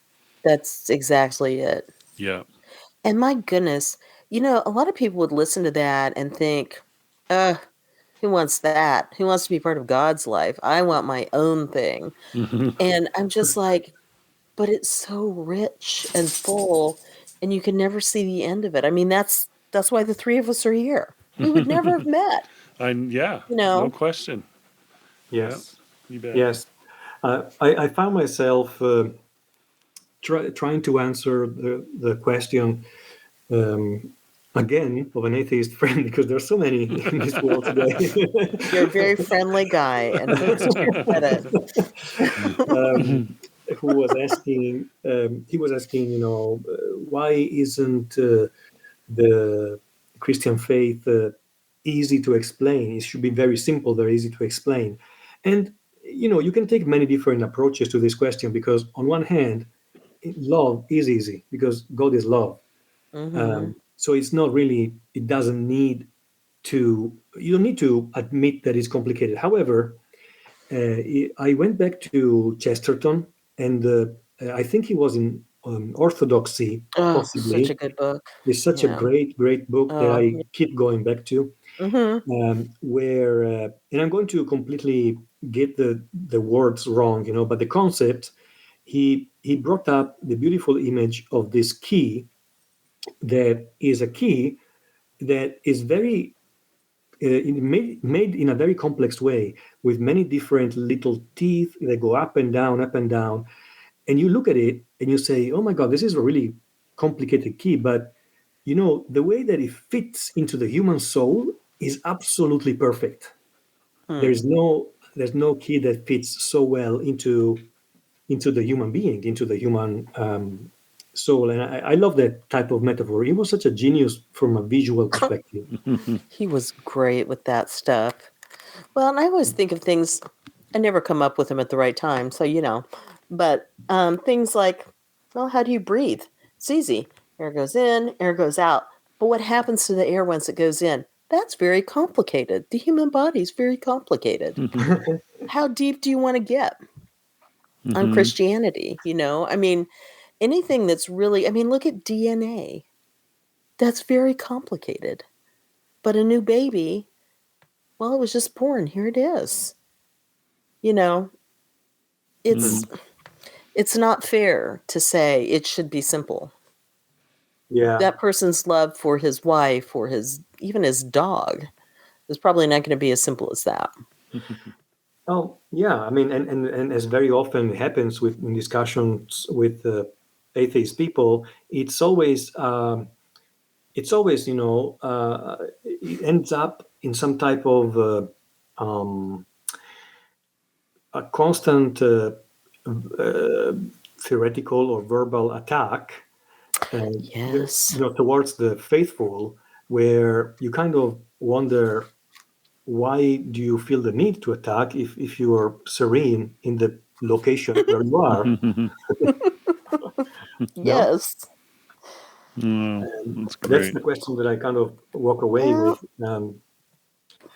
exactly it. Yeah. And my goodness, a lot of people would listen to that and think, who wants that? Who wants to be part of God's life? I want my own thing. And I'm just like, but it's so rich and full, and you can never see the end of it. I mean, that's why the three of us are here. We would never have met. No question. Yes. Yeah, you bet. Yes. I found myself trying to answer the question again of an atheist friend, because there's so many in this world today. You're a very friendly guy, and thanks for your credit. Who was asking? He was asking, why isn't the Christian faith easy to explain? It should be very simple, very easy to explain. And you can take many different approaches to this question, because on one hand, love is easy because God is love. So it's not really, it doesn't need to, you don't need to admit that it's complicated. However, I went back to Chesterton, and I think he was in Orthodoxy, Oh, such a possibly. good book. It's such a Yeah. great book that Oh, I keep going back to. Where and I'm going to completely get the words wrong, but the concept, he brought up the beautiful image of this key, that is a key that is very made in a very complex way, with many different little teeth that go up and down, up and down. And you look at it and you say, oh my God, this is a really complicated key. But the way that it fits into the human soul is absolutely perfect. There's no key that fits so well into the human being, into the human soul. And I love that type of metaphor. He was such a genius from a visual perspective. he was great with that stuff. Well, and I always think of things, I never come up with them at the right time, so but things like, well, how do you breathe? It's easy. Air goes in, air goes out. But what happens to the air once it goes in? That's very complicated. The human body is very complicated. How deep do you want to get on Christianity? I mean, anything that's really, look at DNA. That's very complicated. But a new baby, well, it was just born. Here it is. It's it's not fair to say it should be simple. Yeah. That person's love for his wife or even his dog is probably not going to be as simple as that. Oh, yeah. I mean, and as very often happens in discussions with atheist people, it's always it ends up in some type of a constant theoretical or verbal attack, Yes. towards the faithful, where you kind of wonder, why do you feel the need to attack if you are serene in the location where you are? No? Yes. That's That's great. the question that I kind of walk away Well, with.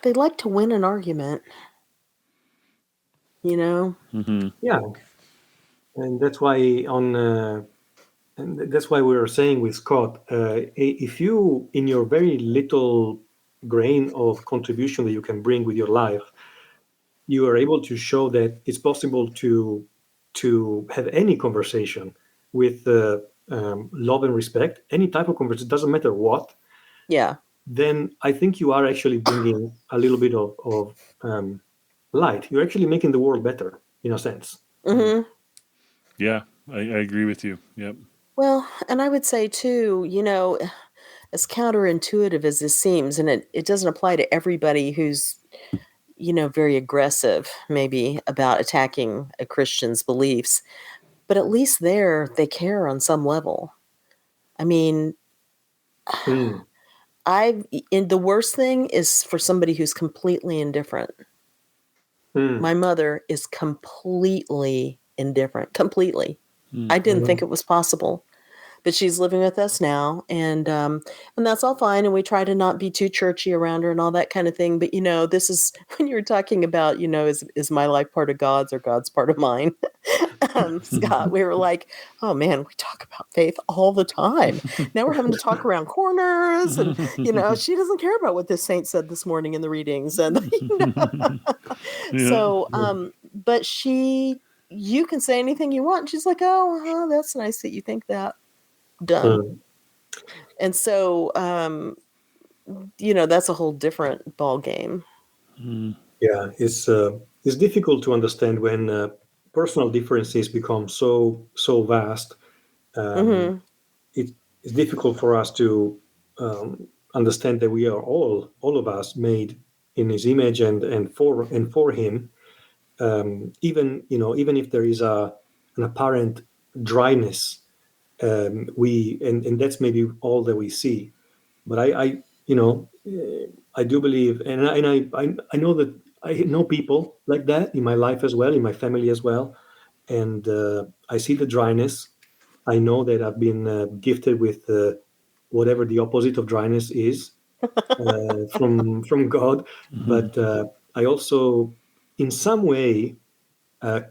they like to win an argument, Yeah, and that's why that's why we were saying with Scott, if you, in your very little grain of contribution that you can bring with your life, you are able to show that it's possible to have any conversation with love and respect, any type of conversation, doesn't matter what, Yeah. then I think you are actually bringing a little bit of light. You're actually making the world better, in a sense. Yeah, I agree with you. Yep. Well, and I would say too, as counterintuitive as this seems, and it doesn't apply to everybody who's, very aggressive, maybe, about attacking a Christian's beliefs, but at least they care on some level. I mean, Mm. the worst thing is for somebody who's completely indifferent. My mother is completely indifferent. Completely. I didn't think it was possible. But she's living with us now, and that's all fine. And we try to not be too churchy around her and all that kind of thing. But this is when you were talking about, is my life part of God's or God's part of mine? Scott, we were like, oh man, we talk about faith all the time. Now we're having to talk around corners, and she doesn't care about what this saint said this morning in the readings, and Yeah. so, but you can say anything you want. And she's like, oh, that's nice that you think that. Done. And so, that's a whole different ball game. Yeah, it's difficult to understand when personal differences become so vast. It's difficult for us to understand that we are all of us made in His image and for Him. Even if there is an apparent dryness, and that's maybe all that we see. But I do believe, and I know that I know people like that in my life as well, in my family as well, and I see the dryness. I know that I've been gifted with whatever the opposite of dryness is from God, but I also, in some way,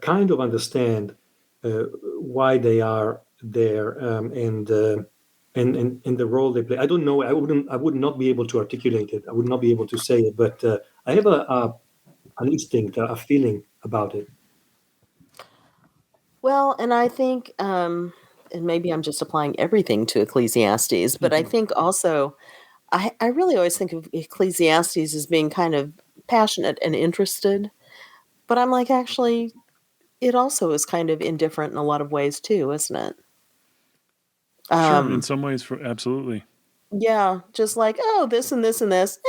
kind of understand why they are there, and the role they play. I don't know. I would not be able to articulate it. I would not be able to say it. But I have an instinct, a feeling about it. Well, and I think, and maybe I'm just applying everything to Ecclesiastes, but I think also, I really always think of Ecclesiastes as being kind of passionate and interested, but I'm like, actually, it also is kind of indifferent in a lot of ways too, isn't it? Sure, in some ways, absolutely. Yeah, just like, oh, this and this and this,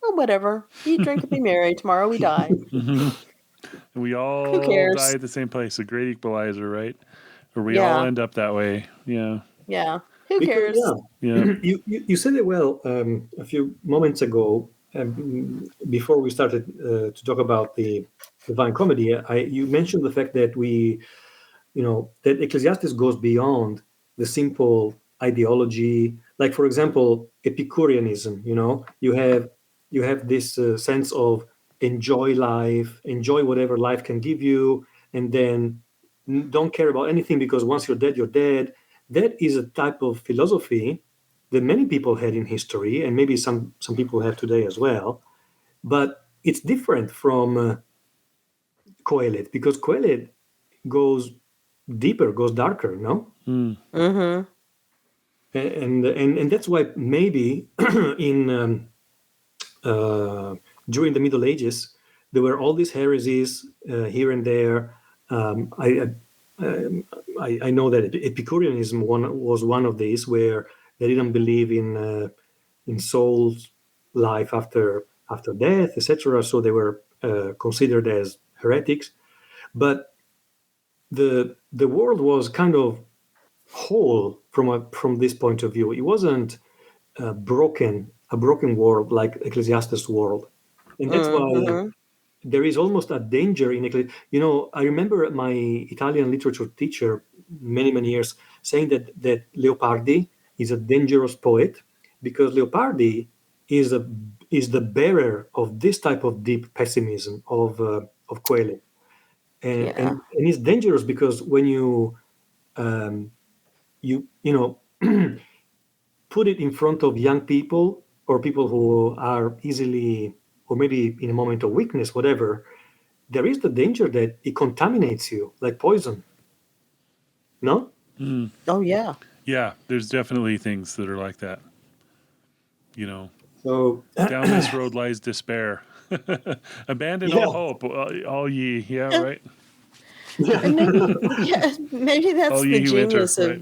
oh, whatever. Eat, drink, and be merry. Tomorrow we die. We Who all die cares? at the same place. A great equalizer, right? Or we all Yeah, end up that way. Yeah. yeah. Who Because cares? Yeah. you said it well a few moments ago, before we started to talk about the Divine Comedy. You mentioned the fact that that Ecclesiastes goes beyond the simple ideology. Like, for example, Epicureanism. You have this sense of enjoy life, enjoy whatever life can give you, and then don't care about anything, because once you're dead, you're dead. That is a type of philosophy that many people had in history, and maybe some people have today as well. But it's different from Qoheleth, because Qoheleth goes deeper, goes darker, no? Mm-hmm. And that's why maybe in during the Middle Ages there were all these heresies here and there. Um, I, I know that Epicureanism was one of these, where they didn't believe in soul's life after death, etc. So they were considered as heretics. But the world was kind of whole from this point of view. It wasn't a broken world like Ecclesiastes world, and that's why Mm-hmm. there is almost a danger in I remember my Italian literature teacher many years saying that Leopardi is a dangerous poet, because Leopardi is the bearer of this type of deep pessimism of Qoheleth, and, Yeah. and it's dangerous because when um, you put it in front of young people or people who are easily, or maybe in a moment of weakness, whatever, there is the danger that it contaminates you like poison. No? Oh, yeah. Yeah. There's definitely things that are like that. So, Down this road lies despair. Abandon yeah. all hope, all ye. Yeah, right. And maybe, yeah, maybe All that's the ye who enter, genius right.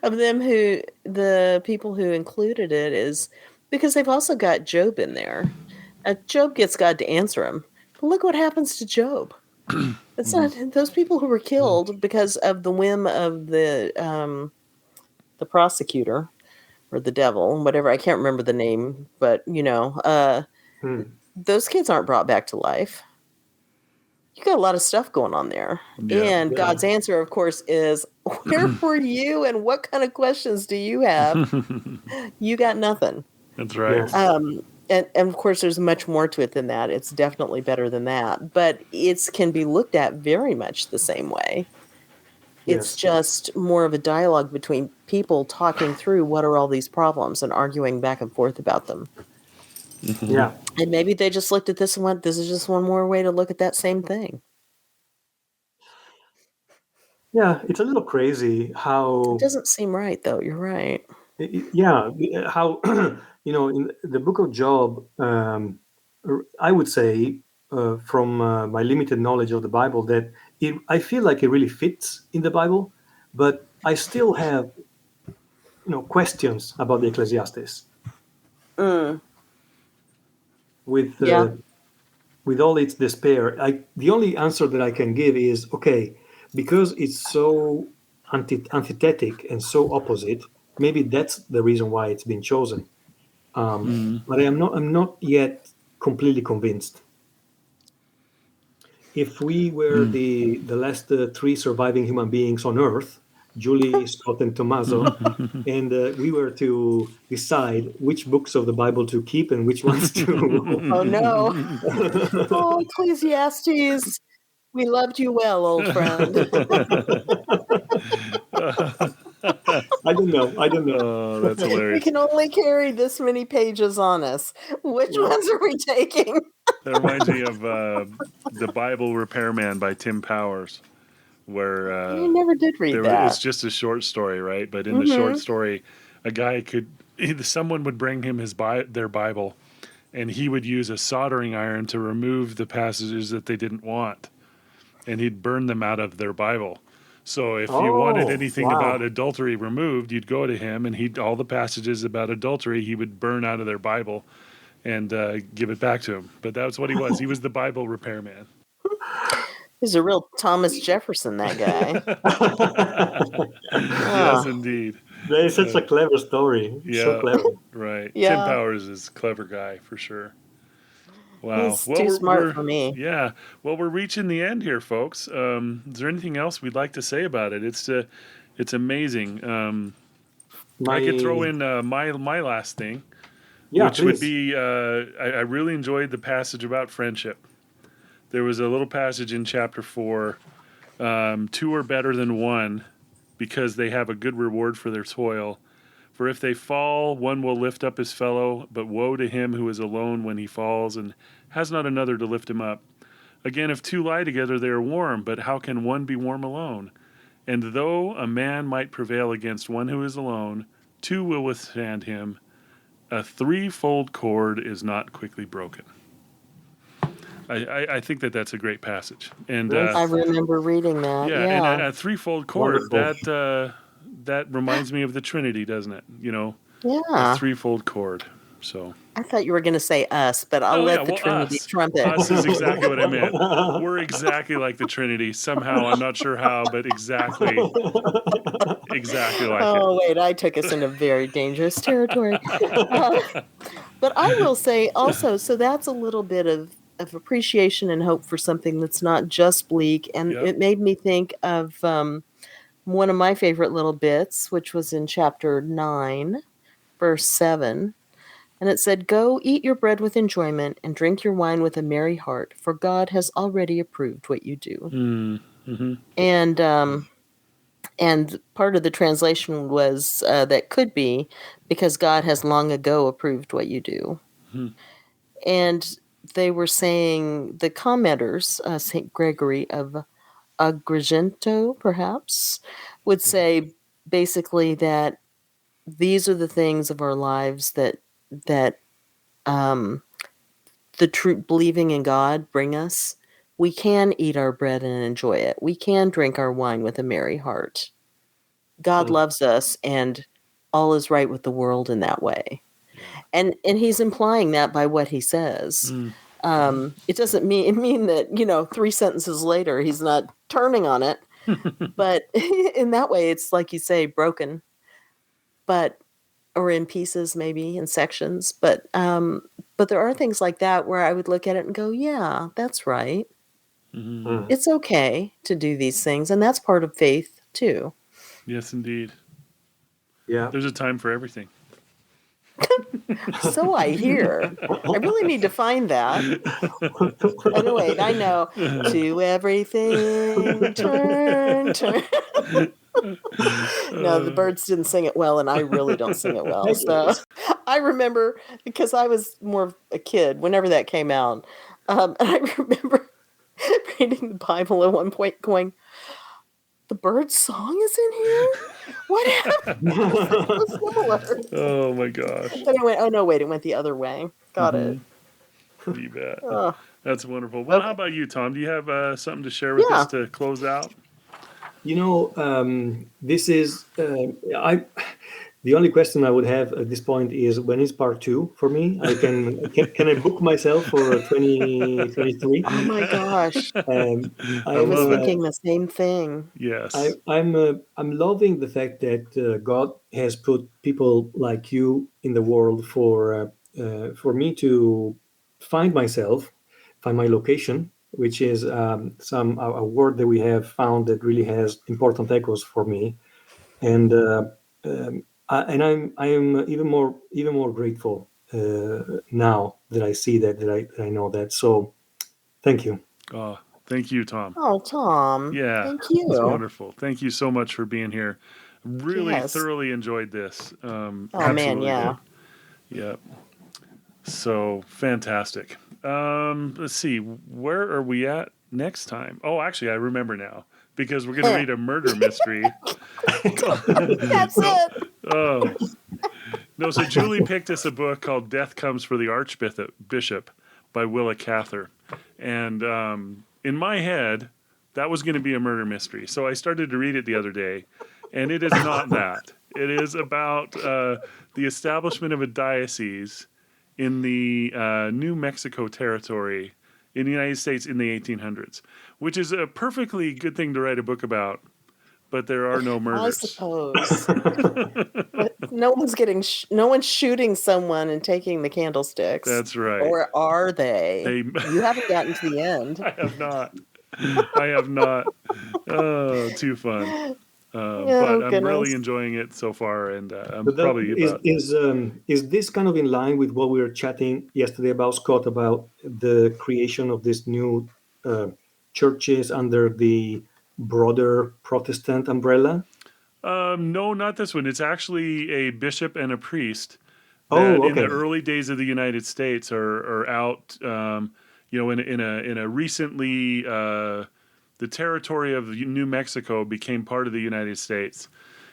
of them, who the people who included it, is because they've also got Job in there. Job gets God to answer him. But look what happens to Job. It's not those people who were killed because of the whim of the prosecutor or the devil, whatever. I can't remember the name, but Hmm. those kids aren't brought back to life. You got a lot of stuff going on there. Yeah. And Yeah. God's answer, of course, is, where were you and what kind of questions do you have? You got nothing. That's right. Yes. And of course, there's much more to it than that. It's definitely better than that. But it can be looked at very much the same way. It's Yes. just more of a dialogue between people talking through what are all these problems and arguing back and forth about them. Yeah. And maybe they just looked at this and went, this is just one more way to look at that same thing. Yeah. It's a little crazy It how, doesn't seem right, though. You're right. yeah, how, in the book of Job, I would say, from my limited knowledge of the Bible, that I feel like it really fits in the Bible, but I still have, questions about the Ecclesiastes Mm, with yeah. uh, with all its despair. The only answer that I can give is, okay, because it's so antithetic and so opposite. Maybe that's the reason why it's been chosen. But I'm not yet completely convinced. If we were the last three surviving human beings on Earth, Julie, Scott, and Tommaso, and we were to decide which books of the Bible to keep and which ones to. Oh no. Oh, Ecclesiastes. We loved you well, old friend. I don't know. Oh, that's We hilarious. can only carry this many pages on us. Which ones are we taking? That reminds me of The Bible Repairman by Tim Powers, where I never did read that. it's just a short story, right? But in the short story, a guy someone would bring him their Bible, and he would use a soldering iron to remove the passages that they didn't want, and he'd burn them out of their Bible. So if you wanted anything about adultery removed, you'd go to him, and all the passages about adultery he would burn out of their Bible and give it back to him. But that's what he was. He was the Bible repairman. He's a real Thomas Jefferson, that guy. Yes, indeed. That is such a clever story. Yeah, So clever. right. Yeah. Tim Powers is a clever guy for sure. Wow. He's too smart for me. Yeah. Well, we're reaching the end here, folks. Is there anything else we'd like to say about it? It's amazing. I could throw in my last thing, which would be I really enjoyed the passage about friendship. There was a little passage in chapter 4. Two are better than one because they have a good reward for their toil. For if they fall, one will lift up his fellow, but woe to him who is alone when he falls and has not another to lift him up. Again, if two lie together, they are warm, but how can one be warm alone? And though a man might prevail against one who is alone, two will withstand him. A threefold cord is not quickly broken. I think that's a great passage. And I remember reading that. Yeah. And a threefold cord, that reminds me of the Trinity, doesn't it? Yeah. A threefold cord. So I thought you were going to say us, but I'll let the Trinity trumpet. Us is exactly what I meant. We're exactly like the Trinity. Somehow, I'm not sure how, but exactly like it. Oh, wait, I took us into very dangerous territory. But I will say also, so that's a little bit of appreciation and hope for something that's not just bleak. And it made me think of one of my favorite little bits, which was in chapter 9, verse 7. And it said, "Go, eat your bread with enjoyment and drink your wine with a merry heart, for God has already approved what you do." Mm-hmm. And part of the translation was that could be because God has long ago approved what you do. Mm-hmm. And they were saying, the commenters, St. Gregory of Agrigento, perhaps, would say basically that these are the things of our lives that the true believing in God bring us. We can eat our bread and enjoy it. We can drink our wine with a merry heart. God loves us, and all is right with the world in that way. And he's implying that by what he says. It doesn't mean that, 3 sentences later he's not turning on it. But in that way, it's like you say, broken, or in pieces, maybe in sections. But there are things like that where I would look at it and go, yeah, that's right. Mm-hmm. It's okay to do these things, and that's part of faith too. Yes, indeed. Yeah. There's a time for everything. So I hear. I really need to find that. Anyway, I know. To everything, turn. No, the birds didn't sing it well, and I really don't sing it well. So I remember, because I was more of a kid whenever that came out, and I remember reading the Bible at one point going, the bird's song is in here? What happened? It was similar. Oh my gosh. Then I went, oh no, wait, it went the other way. Got it. You bet. That's wonderful. Well, how about you, Tom? Do you have something to share with us to close out? This is the only question I would have at this point is, when is part 2 for me? Can I book myself for 2023? Oh my gosh. I was thinking the same thing. Yes. I'm loving the fact that God has put people like you in the world for me to find myself, find my location, which is a word that we have found that really has important echoes for me, and I am even more grateful now that I see that I know that. So thank you. Oh, thank you, Tom. Oh, Tom. Yeah, Thank it's you. wonderful. Thank you so much for being here. Really Yes. thoroughly enjoyed this. Oh, man, Absolutely yeah. did. Yep. So fantastic. Let's see. Where are we at next time? Oh, actually, I remember now because we're going to read a murder mystery. That's it. Oh. No, so Julie picked us a book called Death Comes for the Archbishop by Willa Cather. And in my head, that was going to be a murder mystery. So I started to read it the other day, and it is not that. It is about the establishment of a diocese in the New Mexico territory in the United States in the 1800s, which is a perfectly good thing to write a book about, but there are no I murders. suppose. But no one's shooting someone and taking the candlesticks. That's right. Or are they? They- You haven't gotten to the end. I have not. I have not. Oh, too fun. But I'm really enjoying it so far, and I'm But probably about. Is this kind of in line with what we were chatting yesterday about, Scott, about the creation of these new churches under the broader Protestant umbrella? No, not this one. It's actually a bishop and a priest that Oh, in the okay. early days of the United States are out. In a recently the territory of New Mexico became part of the United States.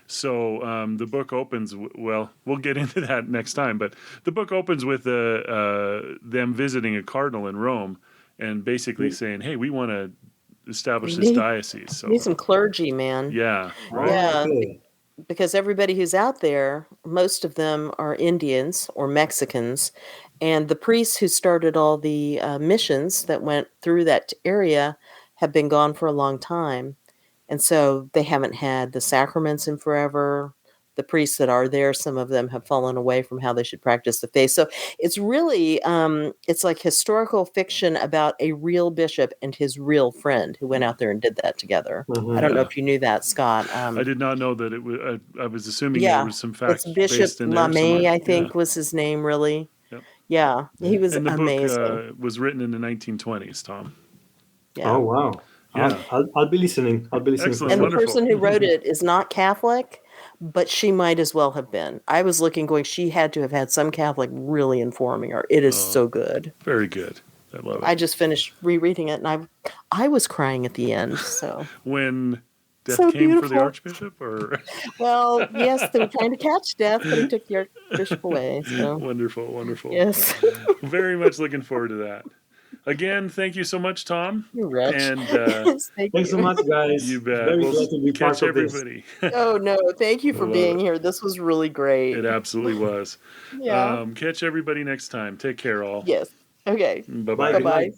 So the book opens. Well, we'll get into that next time. But the book opens with them visiting a cardinal in Rome and basically saying, "Hey, we want to establish this diocese." So Need some clergy, man. yeah, right. Yeah. Okay. Because everybody who's out there, most of them are Indians or Mexicans, and the priests who started all the missions that went through that area have been gone for a long time, and so they haven't had the sacraments in forever. The priests that are there, some of them have fallen away from how they should practice the faith. So it's really, it's like historical fiction about a real bishop and his real friend who went out there and did that together. I don't know if you knew that, Scott. I did not know that it was. I was assuming Yeah, there was some fact it's Bishop based in there LaMay, somewhere. I think was his name, really. Yep. Yeah, he was And the amazing. book was written in the 1920s, Tom. Yeah. Oh, wow. Yeah. I'll be listening. I'll be listening. Excellent. And the Wonderful. person who wrote it is not Catholic, but she might as well have been. I was looking, going, she had to have had some Catholic really informing her. It is so good. Very good. I love it. I just finished rereading it, and I was crying at the end. So When death So came for the beautiful. Archbishop, or well, yes, they were trying to catch death, but he took the Archbishop away. So wonderful, wonderful. yes, Very much looking forward to that. Again, thank you so much, Tom. you're rich. And Yes, thank Thanks so you. much, guys. you bet. Very We'll glad to be catch part of this. everybody. Oh no, thank you for Love being it. here. This was really great. It absolutely was. Yeah. Catch everybody next time. Take care, all. Yes. Okay. Bye-bye. Bye. Bye Good bye. night.